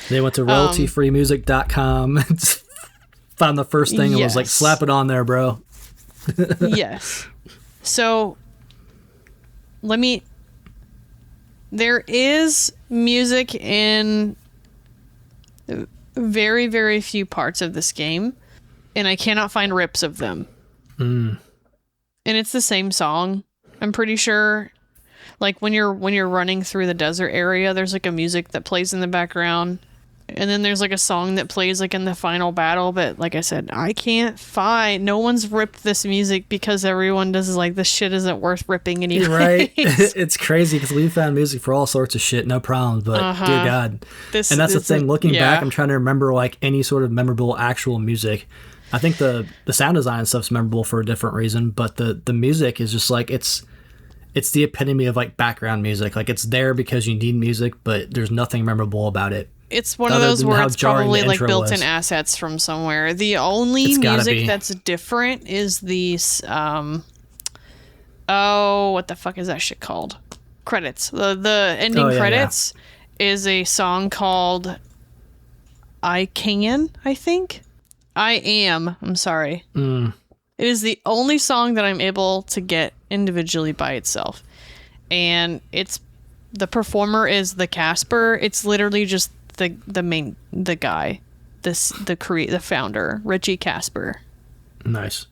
They went to royaltyfreemusic.com and found the first thing and was like, slap it on there, bro. Yes. So there is music in very, very few parts of this game, and I cannot find rips of them. And it's the same song, I'm pretty sure. Like when you're running through the desert area, there's like a music that plays in the background, and then there's like a song that plays like in the final battle. But like I said, I can't find. No one's ripped this music because everyone does like, this shit isn't worth ripping anyway. Right? It's crazy because we found music for all sorts of shit, no problems. But dear God, and that's the thing. Looking back, I'm trying to remember like any sort of memorable actual music. I think the sound design and stuff's memorable for a different reason, but the music is just like it's the epitome of like background music. Like it's there because you need music, but there's nothing memorable about it. It's one of those where it's probably like built-in assets from somewhere. The only music that's different is these what the fuck is that shit called? Credits. The ending credits is a song called I Can, I think. I Am. I'm sorry. It is the only song that I'm able to get individually by itself. And the performer is the Casper. It's literally just the guy, the founder, Richie Casper. Nice.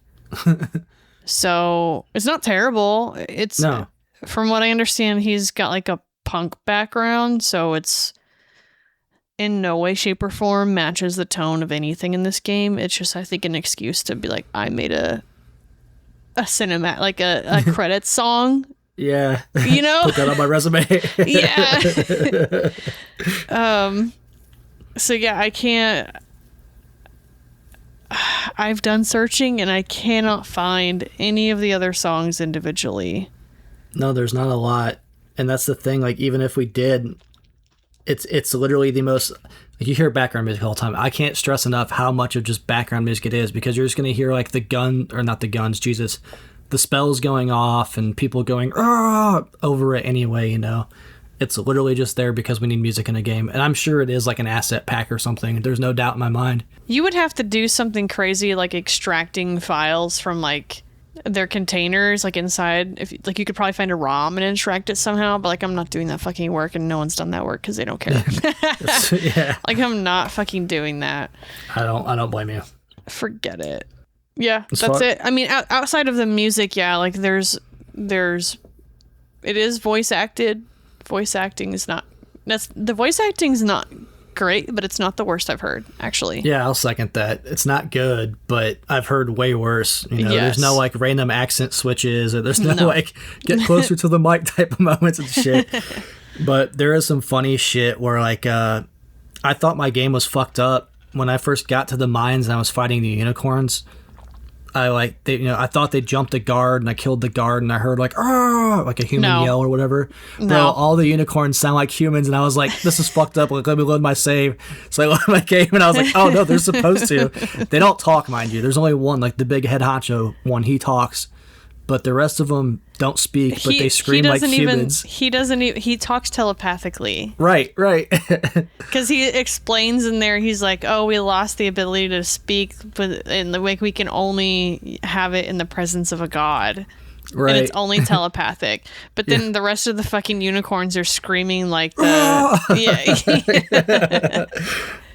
So it's not terrible. From what I understand, he's got like a punk background, so it's in no way, shape, or form matches the tone of anything in this game. It's just, I think, an excuse to be like, I made a cinema, like a credits song. Yeah. You know? Put that on my resume. Yeah. So yeah, I can't. I've done searching and I cannot find any of the other songs individually. No, there's not a lot. And that's the thing, like even if we did, it's literally the most, like you hear background music all the time. I can't stress enough how much of just background music it is, because you're just going to hear like the spells going off and people going over it anyway, you know. It's literally just there because we need music in a game. And I'm sure it is like an asset pack or something. There's no doubt in my mind. You would have to do something crazy like extracting files from like their containers, like inside. If like you could probably find a ROM and extract it somehow, but like I'm not doing that fucking work, and no one's done that work because they don't care. Yeah. Like I'm not fucking doing that. I don't blame you. Forget it. Yeah, that's it. I mean, outside of the music, yeah, like it is voice acted. The voice acting's not great, but it's not the worst I've heard, actually. Yeah, I'll second that. It's not good, but I've heard way worse. You know, there's no like random accent switches, or there's no like get closer to the mic type of moments and shit. But there is some funny shit where like I thought my game was fucked up when I first got to the mines and I was fighting the unicorns. I thought they jumped a guard and I killed the guard and I heard like, oh, like a human yell or whatever. No. Bro, all the unicorns sound like humans and I was like, this is fucked up. Like, let me load my save. So I loaded my game and I was like, oh no, they're supposed to. They don't talk, mind you. There's only one, like the big head honcho one, he talks. But the rest of them don't speak, but they scream like humans. He talks telepathically. Right. Because he explains in there, he's like, oh, we lost the ability to speak, but in the way we can only have it in the presence of a god. Right. And it's only telepathic. But then the rest of the fucking unicorns are screaming like the...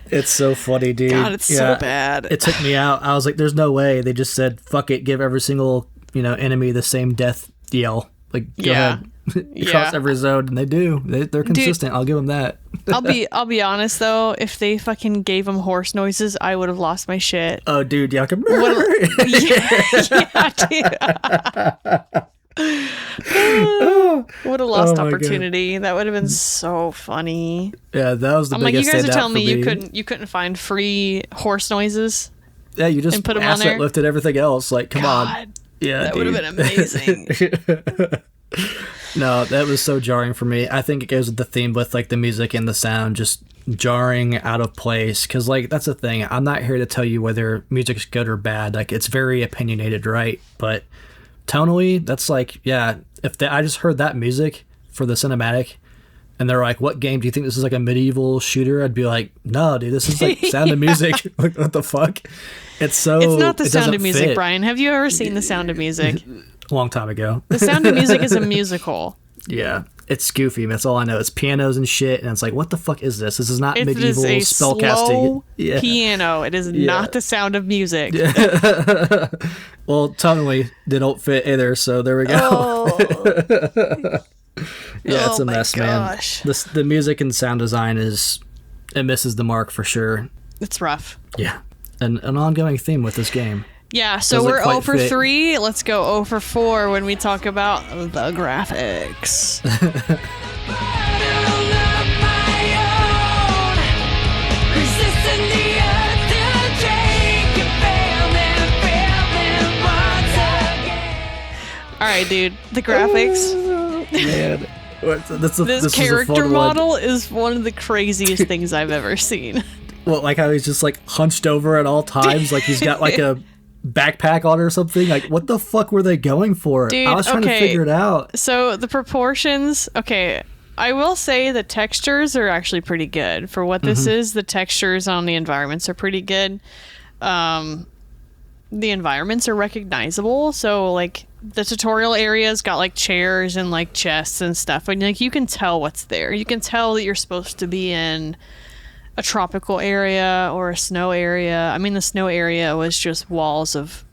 It's so funny, dude. God, it's so bad. It took me out. I was like, there's no way. They just said, fuck it, give every single... enemy the same death yell. Like, go ahead. Across every zone, and they do. They're consistent. Dude, I'll give them that. I'll be honest though. If they fucking gave them horse noises, I would have lost my shit. Oh, dude, yeah, dude. Would have lost opportunity. God. That would have been so funny. Yeah, that was the biggest. You guys are telling me you couldn't find free horse noises. Yeah, you just put them on there. Lifted everything else. Like, come on. Yeah, that would have been amazing. No, that was so jarring for me. I think it goes with the theme with like the music and the sound just jarring, out of place. Because like that's the thing. I'm not here to tell you whether music's good or bad. Like it's very opinionated, right? But tonally, that's like I just heard that music for the cinematic, and they're like, "What game do you think this is? Like a medieval shooter?" I'd be like, "No, dude, this is like Sound of Music." Like, what the fuck? It's not the Sound of Music, Brian. Have you ever seen The Sound of Music? A long time ago. The Sound of Music is a musical. Yeah, it's goofy. That's all I know. It's pianos and shit, and it's like, what the fuck is this? This is not medieval spellcasting. Piano. It is not The Sound of Music. Yeah. Well, tonally, they don't fit either. So there we go. Oh. It's a mess, man. The music and sound design it misses the mark for sure. It's rough. Yeah. An ongoing theme with this game. Yeah, so we're 0 for 3. Let's go 0 for 4 when we talk about the graphics. All right, dude. The graphics. Man. This character model is one of the craziest things I've ever seen. Well, like how he's just like hunched over at all times, like he's got like a backpack on or something. Like, what the fuck were they going for? Dude, I was trying to figure it out. So the proportions, I will say the textures are actually pretty good for what this is. The textures on the environments are pretty good. The environments are recognizable. So like the tutorial area's got like chairs and like chests and stuff, and like you can tell what's there. You can tell that you're supposed to be in a tropical area or a snow area. I mean, the snow area was just walls of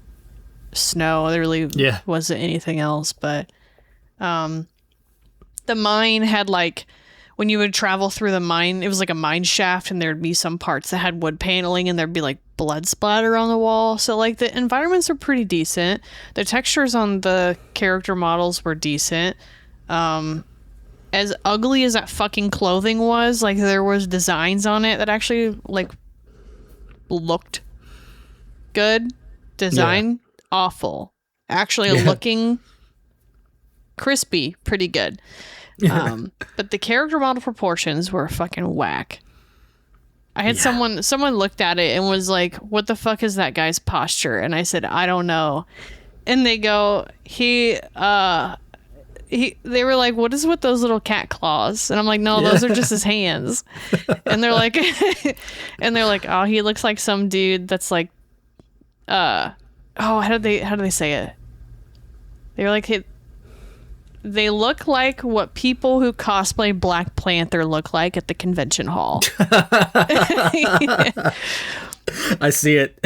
snow. There really wasn't anything else. But the mine had like, when you would travel through the mine, it was like a mine shaft, and there'd be some parts that had wood paneling, and there'd be like blood splatter on the wall. So like the environments are pretty decent. The textures on the character models were decent. As ugly as that fucking clothing was, like there was designs on it that actually like looked good. Design awful. Actually looking crispy, pretty good. But the character model proportions were fucking whack. I had someone looked at it and was like, "What the fuck is that guy's posture?" And I said, "I don't know." And they go, they were like, "What is with those little cat claws?" And I'm like, "No, those are just his hands." And they're like, "Oh, he looks like some dude that's like, how do they say it?" They were like, they look like what people who cosplay Black Panther look like at the convention hall. I see it.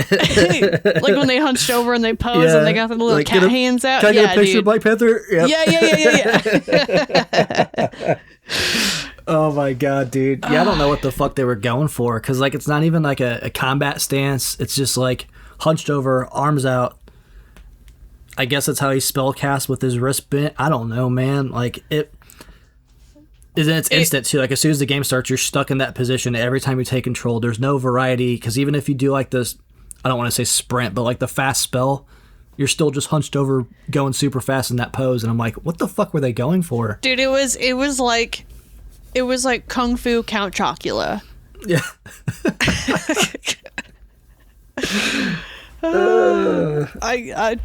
Like when they hunched over and they pose and they got the little like, cat hands out. Can I get a picture of Black Panther? Yep. Yeah. Oh my god, dude. Yeah, I don't know what the fuck they were going for, because like it's not even like a combat stance. It's just like hunched over, arms out. I guess that's how he spell casts with his wrist bent. I don't know, man. Like it's instant too. Like as soon as the game starts, you're stuck in that position. Every time you take control, there's no variety, because even if you do like this, I don't want to say sprint, but like the fast spell, you're still just hunched over going super fast in that pose. And I'm like, what the fuck were they going for? Dude, it was like Kung Fu Count Chocula. Yeah.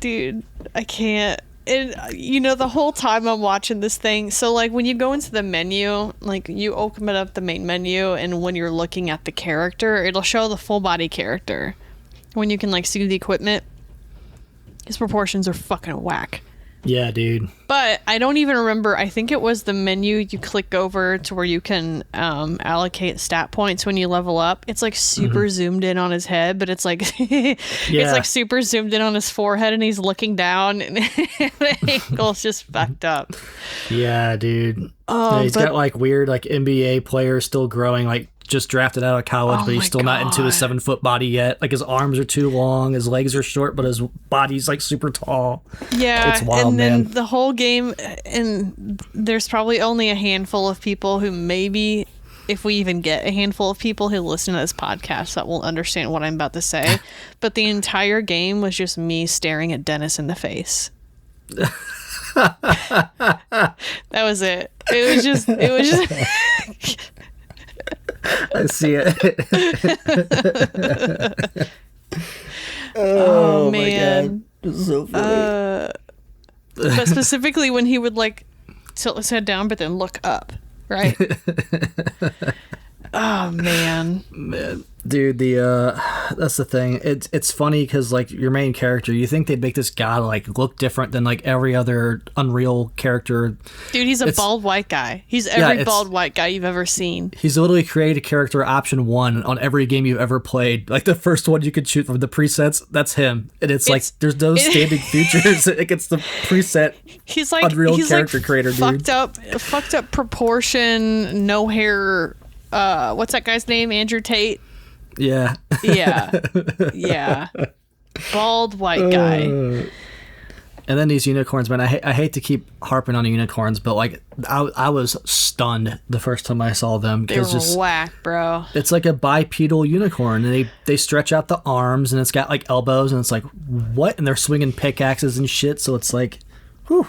Dude, I can't. And the whole time I'm watching this thing, so like when you go into the menu, like you open up the main menu, and when you're looking at the character, it'll show the full body character. When you can like see the equipment, his proportions are fucking whack. Yeah, dude. But I don't even remember. I think it was the menu you click over to where you can allocate stat points when you level up. It's like super zoomed in on his head, but it's like it's like super zoomed in on his forehead, and he's looking down, and the angle's just fucked up. Yeah, dude. Yeah, he's got like weird like NBA players still growing, like just drafted out of college, but he's still not into his 7-foot body yet. Like his arms are too long, his legs are short, but his body's like super tall. Yeah, it's wild, and then man. the whole game, and there's probably only a handful of people who maybe, if we even get a handful of people who listen to this podcast, that will understand what I'm about to say. But the entire game was just me staring at Dennis in the face. That was it. It was just I see it. Oh man, this is so funny. But specifically when he would like tilt his head down but then look up, right? Oh man, dude, that's the thing. It's funny because like your main character, you think they'd make this guy like look different than like every other Unreal character. Dude, he's a bald white guy. He's every bald white guy you've ever seen. He's literally created character option 1 on every game you've ever played. Like the first one you could shoot from the presets, that's him. And it's like there's no standing features. It gets the preset. He's like Unreal character creator, dude. Fucked up proportion, no hair. What's that guy's name? Andrew Tate. Yeah. Yeah. Bald white guy. And then these unicorns, man. I hate to keep harping on unicorns, but like I was stunned the first time I saw them. They were whack, bro. It's like a bipedal unicorn, and they stretch out the arms, and it's got like elbows, and it's like what? And they're swinging pickaxes and shit. So it's like, whew.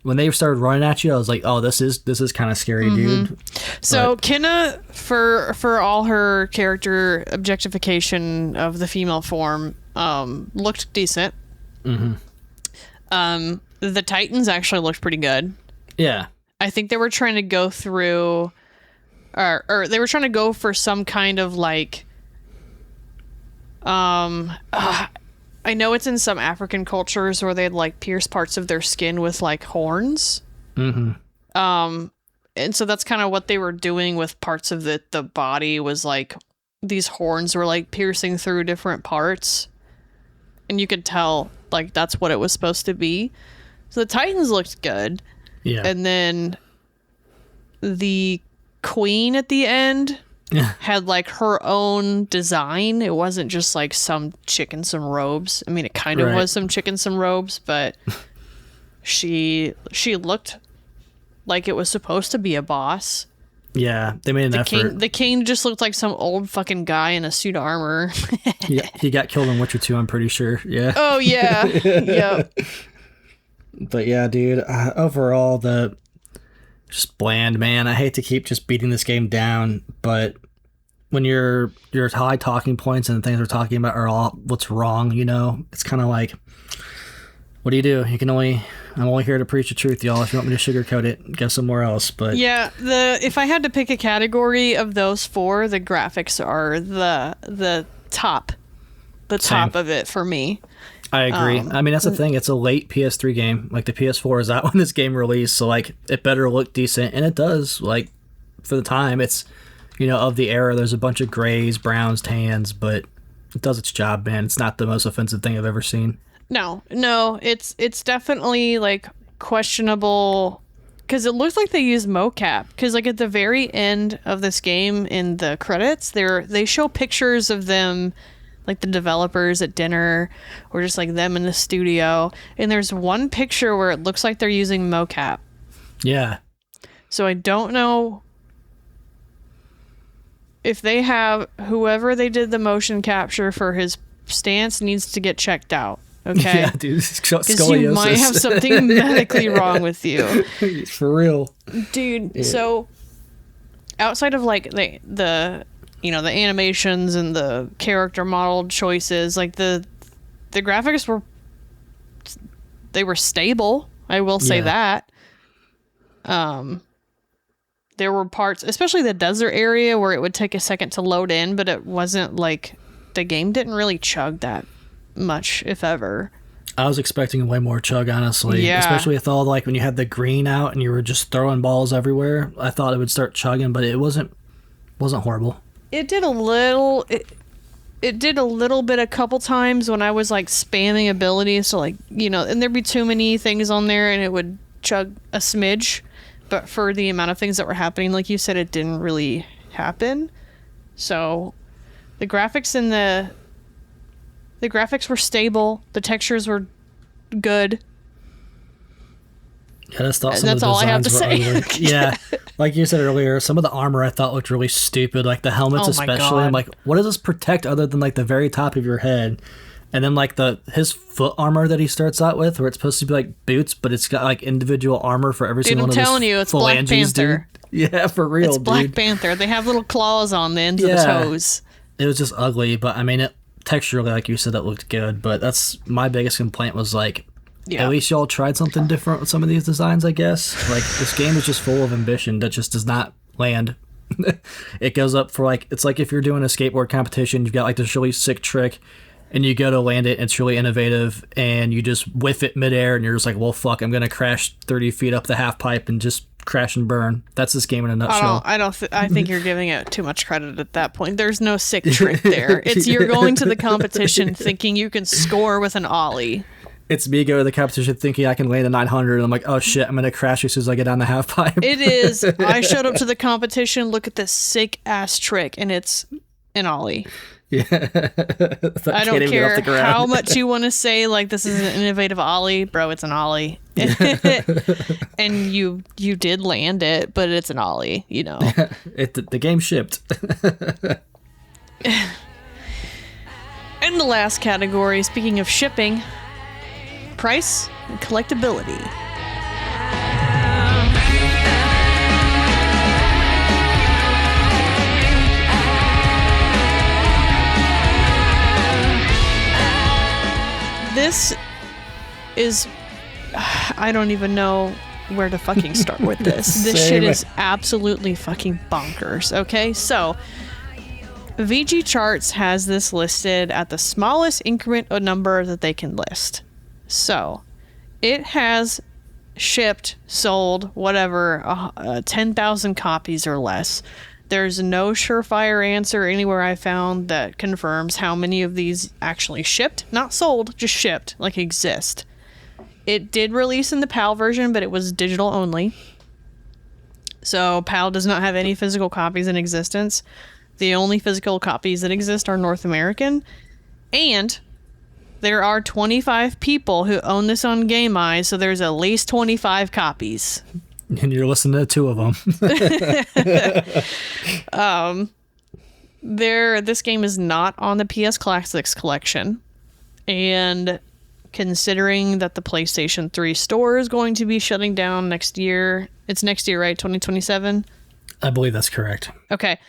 When they started running at you, I was like, "Oh, this is kind of scary, dude." So Kenna, for all her character objectification of the female form, looked decent. The Titans actually looked pretty good. Yeah, I think they were trying to go through, or they were trying to go for some kind of like, I know it's in some African cultures where they'd like pierce parts of their skin with like horns. And so that's kind of what they were doing with parts of the body, was like these horns were like piercing through different parts, and you could tell like that's what it was supposed to be. So the Titans looked good. Yeah. And then the queen at the end had like her own design. It wasn't just like some chick in some robes. I mean, it kind of was some chick in some robes, but she looked like it was supposed to be a boss. Yeah, they made an effort. The king just looked like some old fucking guy in a suit of armor. Yeah, he got killed in Witcher 2, I'm pretty sure. Yeah. Oh, yeah. Yep. But yeah, dude, overall, just bland, man. I hate to keep just beating this game down, but when your high talking points and the things we're talking about are all what's wrong, it's kind of like, what do? I'm only here to preach the truth, y'all. If you want me to sugarcoat it, go somewhere else. But yeah, if I had to pick a category of those 4, the graphics are the top of it for me. I agree. I mean, that's the thing. It's a late PS3 game. Like, the PS4 is out when this game released, so, like, it better look decent. And it does. Like, for the time, it's, of the era. There's a bunch of grays, browns, tans, but it does its job, man. It's not the most offensive thing I've ever seen. No. It's definitely, like, questionable because it looks like they used mocap. Because like at the very end of this game, in the credits, they show pictures of them, like the developers at dinner, or just like them in the studio. And there's one picture where it looks like they're using mocap. Yeah. So I don't know if they have whoever they did the motion capture for his stance needs to get checked out. Okay. Yeah, dude. Because you might have something medically wrong with you. For real. Dude, yeah. So outside of like the you know, the animations and the character model choices, like the graphics were stable. I will say that. There were parts, especially the desert area, where it would take a second to load in, but it wasn't like the game didn't really chug that much, if ever. I was expecting way more chug, honestly. Yeah. Especially with all like when you had the green out and you were just throwing balls everywhere. I thought it would start chugging, but it wasn't horrible. It did a little. It did a little bit a couple times when I was like spamming abilities, so like, you know, and there'd be too many things on there and it would chug a smidge. But for the amount of things that were happening, like you said, it didn't really happen. So the graphics the graphics were stable. The textures were good. Yeah, that's all I have to say. Yeah, like you said earlier, some of the armor I thought looked really stupid, like the helmets especially. I'm like, what does this protect other than like the very top of your head? And then like his foot armor that he starts out with, where it's supposed to be like boots, but it's got like individual armor for every single one of his telling you, it's Black Panther. Dude. Yeah, for real, it's Black Panther. They have little claws on the ends of the toes. It was just ugly, but I mean, texturally, like you said, it looked good. But that's my biggest complaint was like, at least y'all tried something different with some of these designs, I guess. Like, this game is just full of ambition that just does not land. It goes up for like, it's like if you're doing a skateboard competition, you've got like this really sick trick, and you go to land it, and it's really innovative, and you just whiff it midair, and you're just like, well, fuck, I'm going to crash 30 feet up the half pipe and just crash and burn. That's this game in a nutshell. I think you're giving it too much credit at that point. There's no sick trick there. It's you're going to the competition thinking you can score with an ollie. It's me going to the competition thinking I can land a 900, and I'm like, oh shit, I'm going to crash as soon as I get down the half pipe. It is. I showed up to the competition, look at this sick ass trick, and it's an ollie. Yeah. I don't care how much you want to say like this is an innovative ollie, bro, it's an ollie. And you did land it, but it's an ollie, you know. The game shipped. In the last category, speaking of shipping, price and collectability. This is, I don't even know where to fucking start with this. This shit is absolutely fucking bonkers, okay? So, VG Charts has this listed at the smallest increment of number that they can list. So, it has shipped, sold, whatever, 10,000 copies or less. There's no surefire answer anywhere I found that confirms how many of these actually shipped. Not sold, just shipped, like exist. It did release in the PAL version, but it was digital only. So PAL does not have any physical copies in existence. The only physical copies that exist are North American. And there are 25 people who own this on GameEye, so there's at least 25 copies. And you're listening to two of them. This game is not on the PS Classics collection. And considering that the PlayStation 3 store is going to be shutting down next year, it's next year, right? 2027? I believe that's correct. Okay.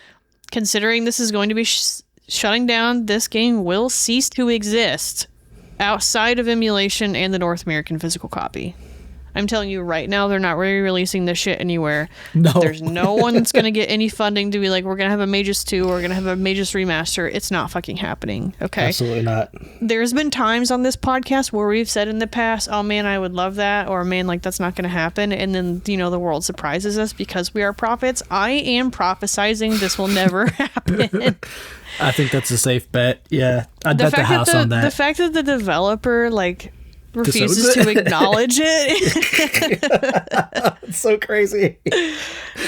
Considering this is going to be shutting down, this game will cease to exist outside of emulation and the North American physical copy. I'm telling you right now, they're not re-releasing this shit anywhere. No. There's no one that's going to get any funding to be like, we're going to have a Magus 2 or we're going to have a Magus remaster. It's not fucking happening. Okay. Absolutely not. There's been times on this podcast where we've said in the past, oh man, I would love that. Or man, like that's not going to happen. And then, you know, the world surprises us because we are prophets. I am prophesizing this will never happen. I think that's a safe bet. Yeah. I'd bet the house on that. The fact that the developer, like, refuses to acknowledge it. It's so crazy.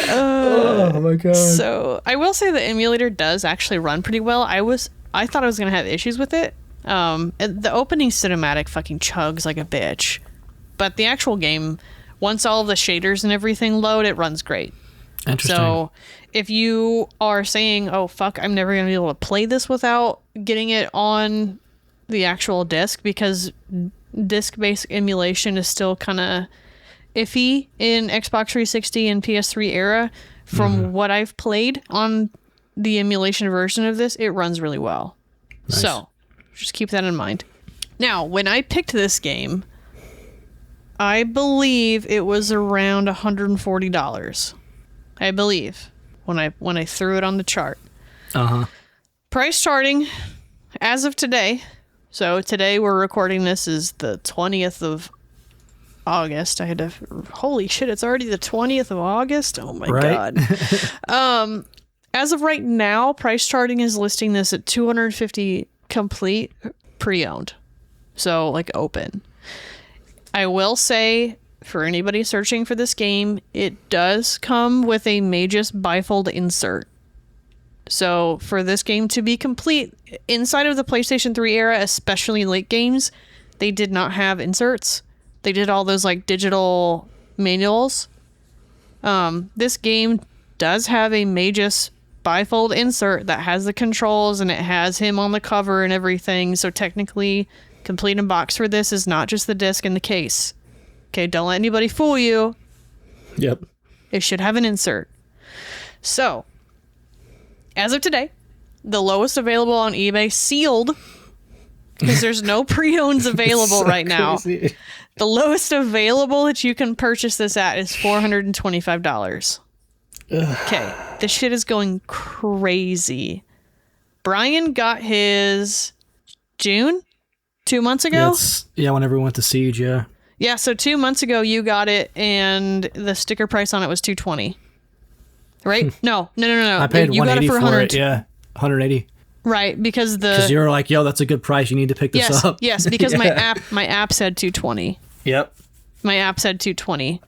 Oh my god. So I will say the emulator does actually run pretty well. I thought I was gonna have issues with it. The opening cinematic fucking chugs like a bitch, but the actual game, once all of the shaders and everything load, it runs great. Interesting. So if you are saying, oh fuck, I'm never gonna be able to play this without getting it on the actual disc, because disc-based emulation is still kind of iffy in Xbox 360 and PS3 era. From what I've played on the emulation version of this, it runs really well. Nice. So just keep that in mind. Now, when I picked this game, I believe it was around $140. I believe when I threw it on the chart. Price charting as of today. So today we're recording this is the 20th of August. Holy shit, it's already the 20th of August. Oh my god. As of right now, price charting is listing this at $250 complete pre-owned. So like open. I will say, for anybody searching for this game, it does come with a Magus bifold insert. So for this game to be complete, inside of the PlayStation 3 era, especially late games, they did not have inserts. They did all those like digital manuals. This game does have a Magus bifold insert that has the controls, and it has him on the cover and everything. So technically, complete in box for this is not just the disc and the case. Okay, don't let anybody fool you. Yep. It should have an insert. So, as of today, the lowest available on eBay, sealed, because there's no pre-owns available So right now. crazy. The lowest available that you can purchase this at is $425. Okay, this shit is going crazy. Bryan got his June, 2 months ago. Whenever we went to Siege, yeah. Yeah, so 2 months ago you got it, and the sticker price on it was $220. Right? No. I paid you got it $180 for for it. Yeah, $180. Right, because you were like, "Yo, that's a good price. You need to pick this up." Yes, because Yeah. my app said $220. Yep. My app said $220.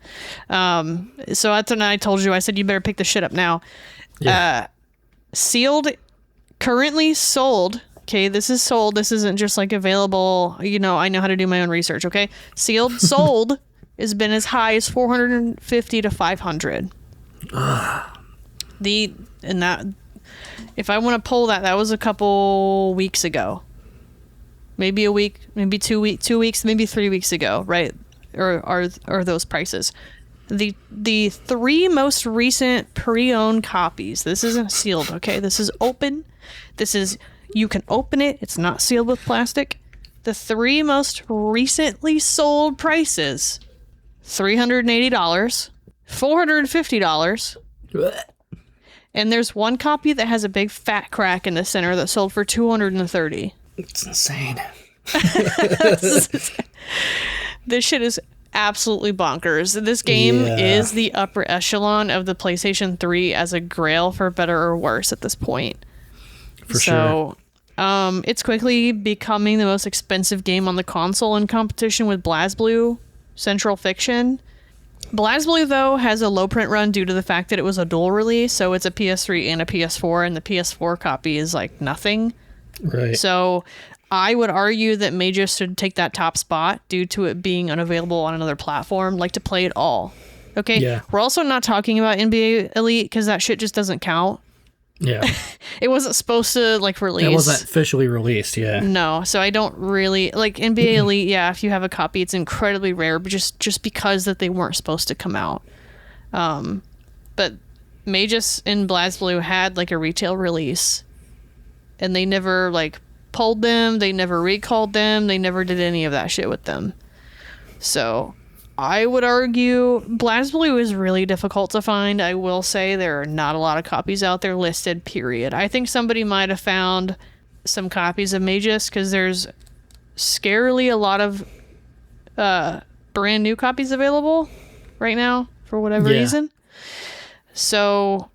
So that's when I told you, I said you better pick the shit up now. Yeah. Sealed, currently sold. Okay, this is sold. This isn't just like available. You know, I know how to do my own research. Okay, sealed sold has been as high as $450 to $500. If I want to pull that was a couple weeks ago. Maybe a week, maybe 2 weeks, maybe 3 weeks ago, right? Or are those prices? The three most recent pre-owned copies. This isn't sealed, okay? This is open. You can open it. It's not sealed with plastic. The three most recently sold prices: $380, $450, and there's one copy that has a big fat crack in the center that sold for $230. It's insane. This shit is absolutely bonkers. This game is the upper echelon of the PlayStation 3 as a grail, for better or worse, at this point. For sure. It's quickly becoming the most expensive game on the console, in competition with BlazBlue, Central Fiction. BlazBlue, though, has a low print run due to the fact that it was a dual release, so it's a PS3 and a PS4, and the PS4 copy is like nothing. Right. So I would argue that Magus should take that top spot due to it being unavailable on another platform, like to play it all. Okay? Yeah. We're also not talking about NBA Elite, because that shit just doesn't count. Yeah. It wasn't supposed to like release. It wasn't officially released, yeah. No, so I don't really like NBA Elite. Yeah, if you have a copy, it's incredibly rare, but just because that they weren't supposed to come out. But Magus and BlazBlue had like a retail release, and they never like pulled them. They never recalled them. They never did any of that shit with them. So I would argue BlazBlue is really difficult to find. I will say there are not a lot of copies out there listed, period. I think somebody might have found some copies of Magus, because there's scarily a lot of brand new copies available right now for whatever reason. So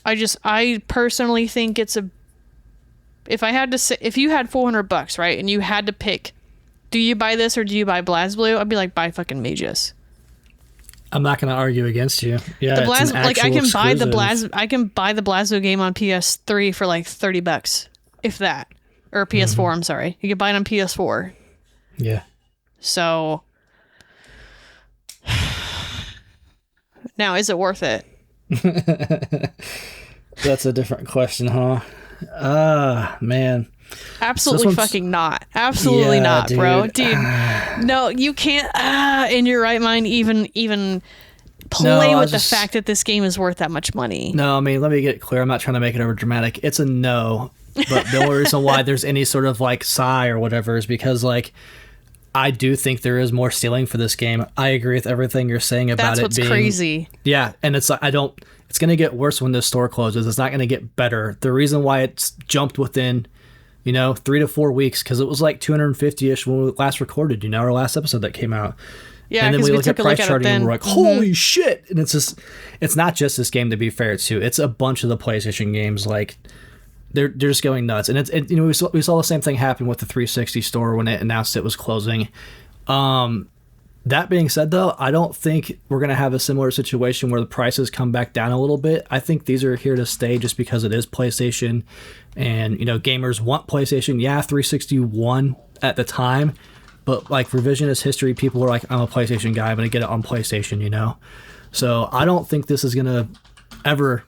I personally think it's if you had $400, right, and you had to pick do you buy this or do you buy BlazBlue? I'd be like, buy fucking Magus. I'm not going to argue against you. Yeah, the like I can buy the BlazBlue game on PS3 for like $30, if that, or PS4. I'm sorry, you can buy it on PS4. Yeah. So now, is it worth it? That's a different question, huh? Man. Absolutely fucking not. Absolutely not, dude. Bro. Dude, no, you can't in your right mind even play with the fact that this game is worth that much money. No, I mean, let me get clear. I'm not trying to make it over dramatic. It's a no. But the only reason why there's any sort of like sigh or whatever is because like I do think there is more ceiling for this game. I agree with everything you're saying about That's it being crazy. Yeah, and it's it's going to get worse when the store closes. It's not going to get better. The reason why it's jumped within 3 to 4 weeks, because it was like 250-ish when we last recorded, our last episode that came out. Yeah, and then we look at price charting and we're like, holy shit! And it's not just this game, to be fair, too. It's a bunch of the PlayStation games. Like they're just going nuts. And we saw the same thing happen with the 360 store when it announced it was closing. That being said, though, I don't think we're going to have a similar situation where the prices come back down a little bit. I think these are here to stay just because it is PlayStation and, gamers want PlayStation. Yeah, 360 won at the time, but like revisionist history, people are like, I'm a PlayStation guy, I'm going to get it on PlayStation, So I don't think this is going to ever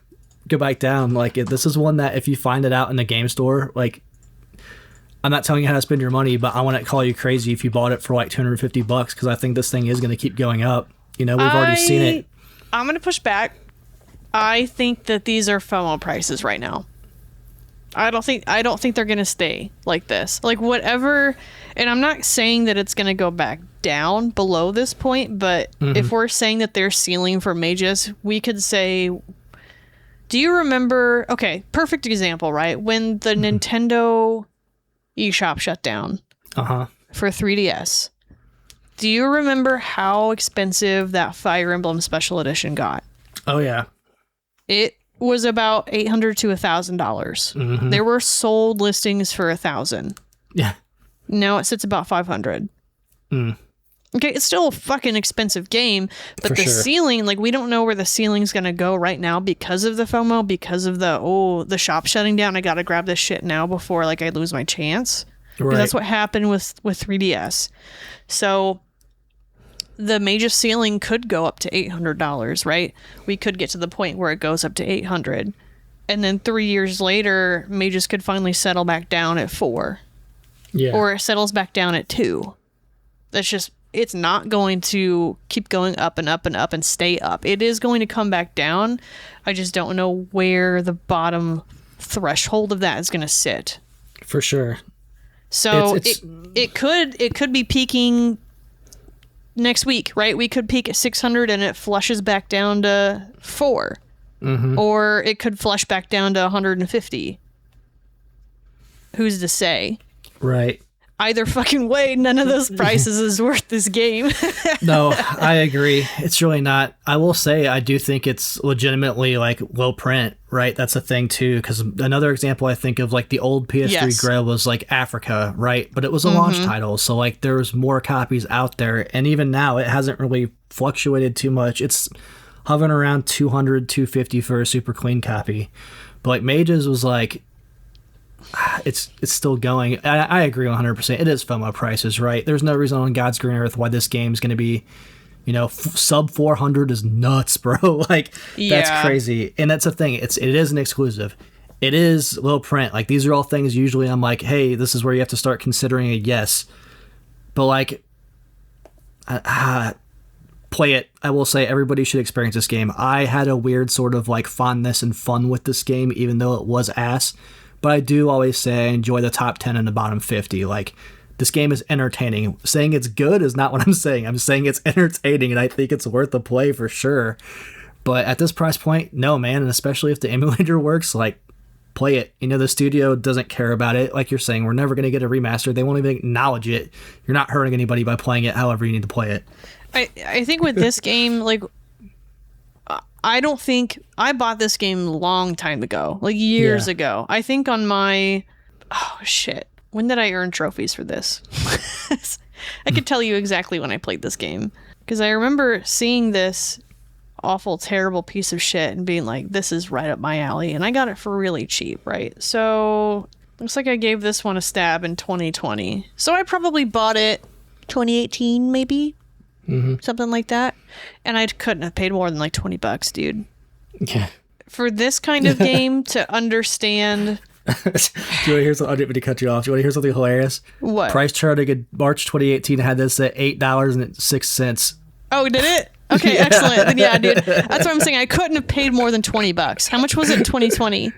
go back down. Like this is one that if you find it out in the game store, like I'm not telling you how to spend your money, but I want to call you crazy if you bought it for like $250 because I think this thing is going to keep going up. We've already seen it. I'm going to push back. I think that these are FOMO prices right now. I don't think they're going to stay like this. Like whatever, and I'm not saying that it's going to go back down below this point, but if we're saying that there's ceiling for Magus, we could say, do you remember, okay, perfect example, right? When the Nintendo eShop shut down for 3DS. Do you remember how expensive that Fire Emblem Special Edition got? Oh yeah, it was about $800 to $1,000. There were sold listings for $1,000. Yeah. Now it sits about $500. Okay, it's still a fucking expensive game, but the ceiling, like we don't know where the ceiling's gonna go right now because of the FOMO, because of the shop shutting down. I gotta grab this shit now before like I lose my chance. Right. That's what happened with 3DS. So the Magus ceiling could go up to $800, right? We could get to the point where it goes up to $800, and then 3 years later, Magus could finally settle back down at $4. Yeah, or it settles back down at $2. That's just. It's not going to keep going up and up and up and stay up. It is going to come back down. I just don't know where the bottom threshold of that is going to sit. For sure. So it could be peaking next week, right? We could peak at 600 and it flushes back down to 4. Or it could flush back down to 150. Who's to say? Right. Either fucking way, none of those prices is worth this game. No, I agree. It's really not. I will say, I do think it's legitimately like low print, right? That's a thing too. Because another example I think of, like the old PS3 Grail was like Africa, right? But it was a launch title, so like there's more copies out there, and even now it hasn't really fluctuated too much. It's hovering around 200, 250 for a super clean copy. But like Magus was like. It's still going. I agree 100%. It is FOMO prices, right? There's no reason on God's green earth why this game's going to be, sub 400 is nuts, bro. Like that's crazy. And that's the thing. It is an exclusive. It is low print. Like these are all things usually I'm like, hey, this is where you have to start considering a yes. But like, play it. I will say everybody should experience this game. I had a weird sort of like fondness and fun with this game, even though it was ass. But I do always say I enjoy the top 10 and the bottom 50. Like, this game is entertaining. Saying it's good is not what I'm saying. I'm saying it's entertaining, and I think it's worth a play for sure. But at this price point, no, man. And especially if the emulator works, like, play it. The studio doesn't care about it. Like you're saying, we're never going to get a remaster. They won't even acknowledge it. You're not hurting anybody by playing it however you need to play it. I think with this game, like... I don't think I bought this game a long time ago, like years ago. I think on my, when did I earn trophies for this? I could tell you exactly when I played this game. Because I remember seeing this awful, terrible piece of shit and being like, this is right up my alley. And I got it for really cheap, right? So, looks like I gave this one a stab in 2020. So I probably bought it 2018, maybe? Something like that. And I couldn't have paid more than like $20, dude. Okay. For this kind of game to understand... Do you want to hear something? I didn't mean to cut you off. Do you want to hear something hilarious? What? Price charting in March 2018 had this at $8.06. Oh, did it? Okay, Yeah. excellent. Then yeah, dude. That's what I'm saying. I couldn't have paid more than $20. How much was it in 2020?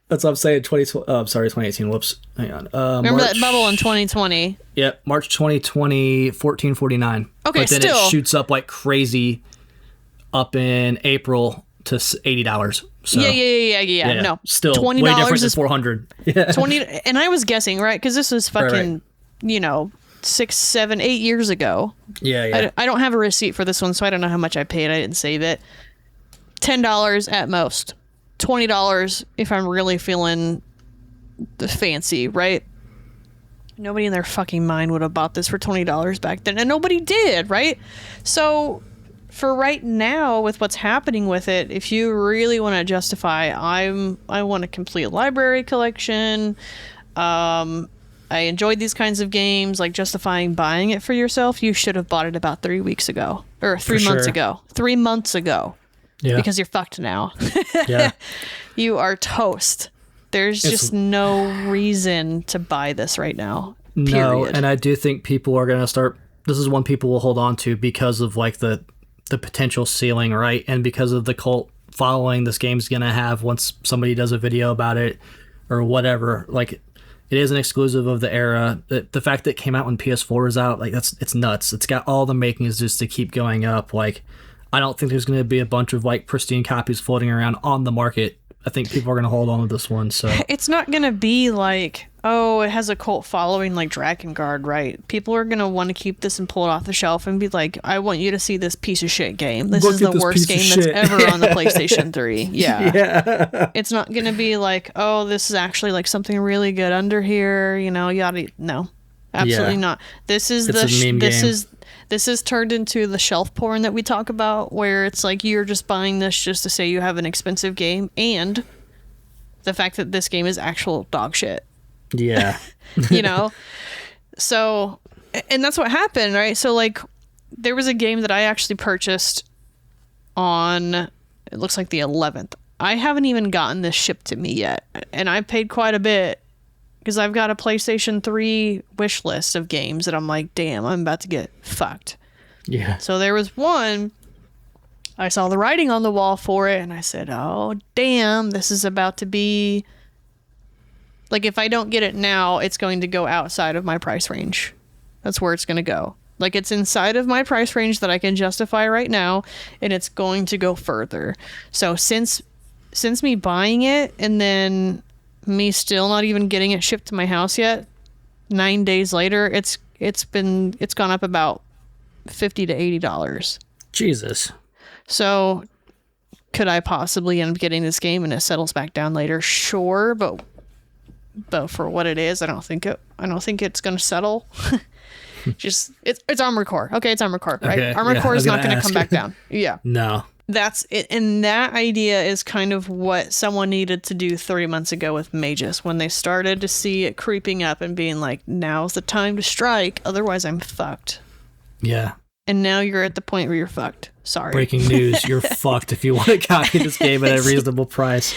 That's what I'm saying. 2018. Whoops. Hang on. Remember that bubble in 2020? Yep. March 2020, $14.49. Okay, but then still. it shoots up like crazy up in April to $80. So, Yeah. No, still $20 way different than is $400. Yeah. 20, and I was guessing right because this was fucking, Right. 6, 7, 8 years ago. Yeah. I don't have a receipt for this one, so I don't know how much I paid. I didn't save it. $10 at most. $20 if I'm really feeling the fancy, right? Nobody in their fucking mind would have bought this for $20 back then, and nobody did, right? So for right now, with what's happening with it, if you really want to justify, I want a complete library collection. I enjoyed these kinds of games, like justifying buying it for yourself. You should have bought it about 3 weeks ago, or 3 months ago. 3 months ago. Yeah. Because you're fucked now. Yeah. You are toast. There's just no reason to buy this right now. Period. No, and I do think people are going to start. This is one people will hold on to because of like the potential ceiling, right? And because of the cult following this game's going to have once somebody does a video about it or whatever. Like, it is an exclusive of the era. The fact that it came out when PS4 was out, like it's nuts. It's got all the makings just to keep going up. Like, I don't think there's going to be a bunch of like pristine copies floating around on the market. I think people are going to hold on to this one. So it's not going to be like, oh, it has a cult following like Dragon Guard, right? People are going to want to keep this and pull it off the shelf and be like, I want you to see this piece of shit game. This is the worst game that's ever on the PlayStation 3. Yeah. It's not going to be like, oh, this is actually like something really good under here, yada. No, absolutely not. This is this is turned into the shelf porn that we talk about, where it's like you're just buying this just to say you have an expensive game, and the fact that this game is actual dog shit. Yeah. So, and that's what happened, right? So, like, there was a game that I actually purchased on, it looks like the 11th. I haven't even gotten this shipped to me yet, and I paid quite a bit because I've got a PlayStation 3 wish list of games that I'm like, damn, I'm about to get fucked. Yeah. So there was one, I saw the writing on the wall for it, and I said, oh, damn, this is about to be... Like, if I don't get it now, it's going to go outside of my price range. That's where it's going to go. Like, it's inside of my price range that I can justify right now, and it's going to go further. So since me buying it and then me still not even getting it shipped to my house yet, 9 days later, it's gone up about $50 to $80. Jesus. So could I possibly end up getting this game and it settles back down later? Sure, but for what it is, I don't think it's going to settle. Just it's Armored Core. Okay, it's Armored Core, right? Okay, Armored Core is not going to come back down. Yeah. No. That's it, and that idea is kind of what someone needed to do 3 months ago with Magus, when they started to see it creeping up and being like, now's the time to strike, otherwise I'm fucked. Yeah. And now you're at the point where you're fucked. Sorry. Breaking news, you're fucked if you want to copy this game at a reasonable price.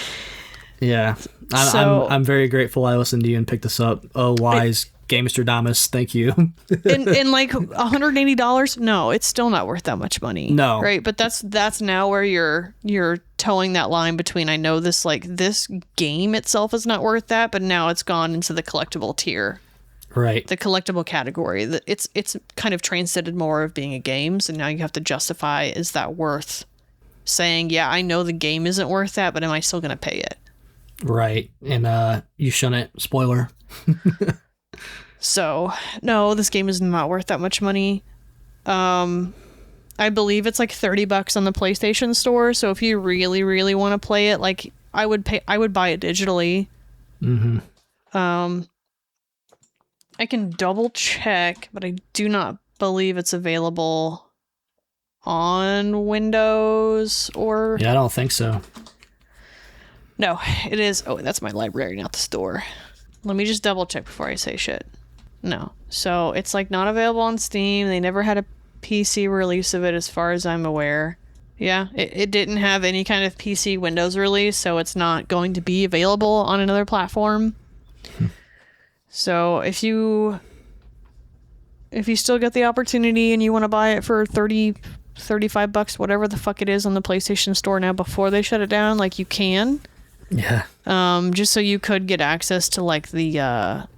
Yeah. I'm very grateful I listened to you and picked this up. Oh, wise Gamsterdamus, thank you. and like $180, no, it's still not worth that much money. No. Right? But that's now where you're towing that line between, I know this game itself is not worth that, but now it's gone into the collectible tier. Right. The collectible category. It's kind of transited more of being a game, so now you have to justify, is that worth saying, yeah, I know the game isn't worth that, but am I still going to pay it? Right. And you shouldn't. Spoiler. So, no, this game is not worth that much money. I believe it's like $30 on the PlayStation Store, so if you really, really want to play it, like, I would buy it digitally. Mm-hmm. I can double check, but I do not believe it's available on Windows or... Yeah, I don't think so. No, it is... Oh, that's my library, not the store. Let me just double check before I say shit. No. So it's like not available on Steam. They never had a PC release of it as far as I'm aware. Yeah, it didn't have any kind of PC Windows release, so it's not going to be available on another platform. So if you still get the opportunity and you want to buy it for $35, whatever the fuck it is on the PlayStation Store now before they shut it down, like, you can. Yeah. Just so you could get access to like the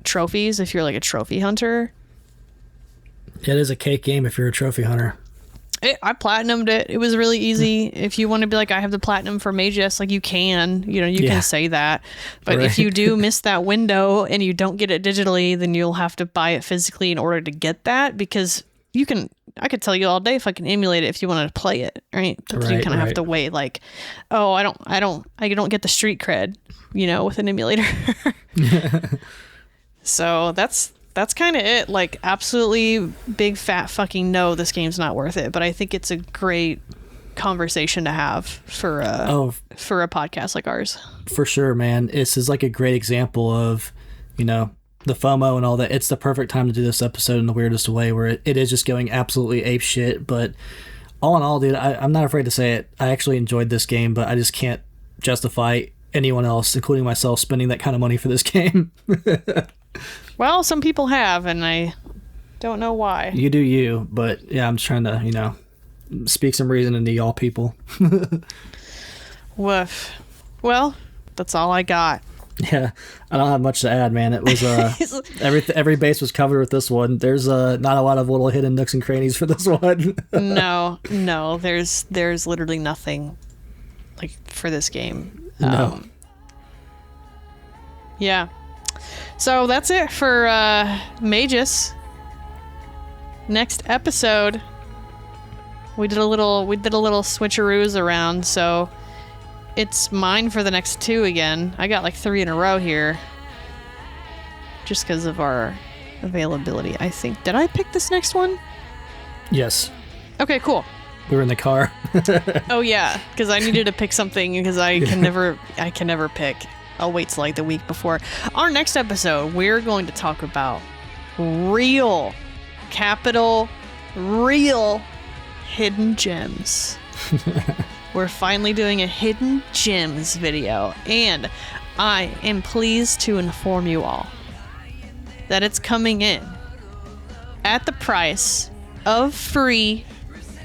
trophies if you're like a trophy hunter. It is a cake game if you're a trophy hunter. I platinumed it. It was really easy. If you want to be like, I have the platinum for Magus, like, you can, can say that. But if you do miss that window and you don't get it digitally, then you'll have to buy it physically in order to get that, because I could tell you all day if I can emulate it if you wanted to play it, right? But you kind of have to wait, like, oh, I don't get the street cred, with an emulator. So that's kind of it. Like, absolutely big fat fucking no, this game's not worth it. But I think it's a great conversation to have for a podcast like ours. For sure, man. This is like a great example of, the FOMO and all that. It's the perfect time to do this episode in the weirdest way, where it is just going absolutely ape shit. But all in all, dude, I'm not afraid to say it. I actually enjoyed this game, but I just can't justify anyone else, including myself, spending that kind of money for this game. Well, some people have, and I don't know why. You do you, but yeah, I'm just trying to, speak some reason into y'all people. Woof. Well, that's all I got. Yeah, I don't have much to add, man. It was every base was covered with this one. There's not a lot of little hidden nooks and crannies for this one. No, there's literally nothing like for this game. No. Yeah. So that's it for Magus. Next episode, we did a little switcheroos around, so it's mine for the next 2 again. I got like 3 in a row here, just because of our availability. I think. Did I pick this next one? Yes. Okay, cool. We were in the car. Oh yeah, because I needed to pick something because I can never pick. I'll wait till like the week before. Our next episode, we're going to talk about real, capital, real hidden gems. We're finally doing a hidden gems video, and I am pleased to inform you all that it's coming in at the price of free,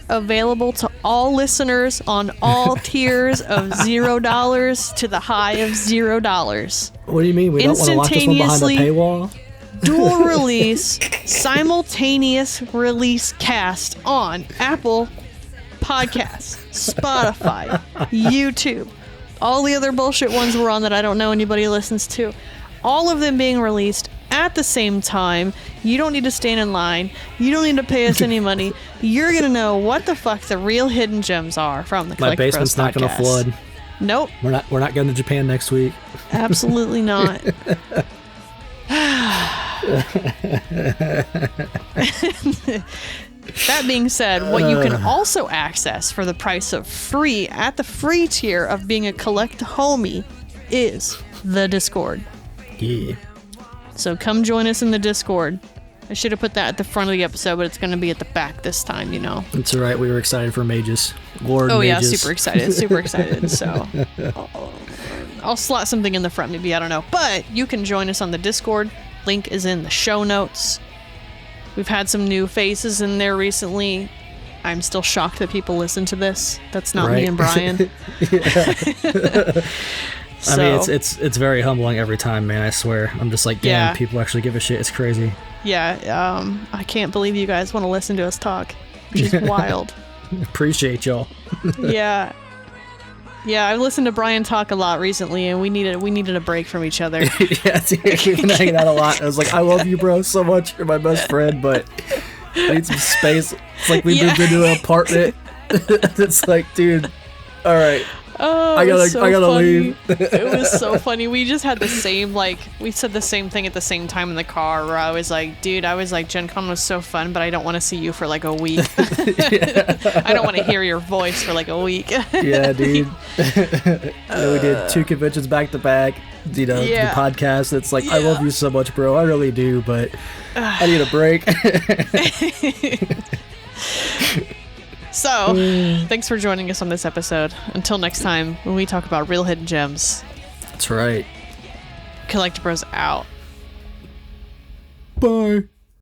available to all listeners on all tiers of $0 to the high of $0. What do you mean? We don't want to lock this one behind a paywall? Dual release, simultaneous release cast on Apple Podcasts, Spotify, YouTube. All the other bullshit ones we're on that I don't know anybody listens to. All of them being released at the same time. You don't need to stand in line. You don't need to pay us any money. You're going to know what the fuck the real hidden gems are from the Collecti-Bros podcast. My basement's not going to flood. Nope. We're not going to Japan next week. Absolutely not. That being said, what you can also access for the price of free at the free tier of being a Collect homie is the Discord. Yeah. So come join us in the Discord. I should have put that at the front of the episode, but it's going to be at the back this time, It's all right. We were excited for Magus. Lord Oh, Magus. yeah, super excited. So I'll slot something in the front, maybe, I don't know. But you can join us on the Discord. Link is in the show notes. We've had some new faces in there recently. I'm still shocked that people listen to this. That's not me and Bryan. I mean, it's very humbling every time, man. I swear. I'm just like, damn, people actually give a shit. It's crazy. Yeah, I can't believe you guys want to listen to us talk, which is wild. Appreciate y'all. Yeah, I've listened to Bryan talk a lot recently, and we needed a break from each other. Yeah, we've been hanging out a lot. I was like, I love you, bro, so much. You're my best friend, but I need some space. It's like we moved into an apartment. It's like, dude, all right. Oh, I gotta funny. leave. It was so funny. We just had the same, like, we said the same thing at the same time in the car where I was like, dude, Gen Con was so fun, but I don't want to see you for like a week. I don't want to hear your voice for like a week. Yeah, dude. We did 2 conventions back to back. The podcast. It's like, I love you so much, bro. I really do, but I need a break. So, thanks for joining us on this episode. Until next time, when we talk about real hidden gems. That's right. Collecti-Bros out. Bye.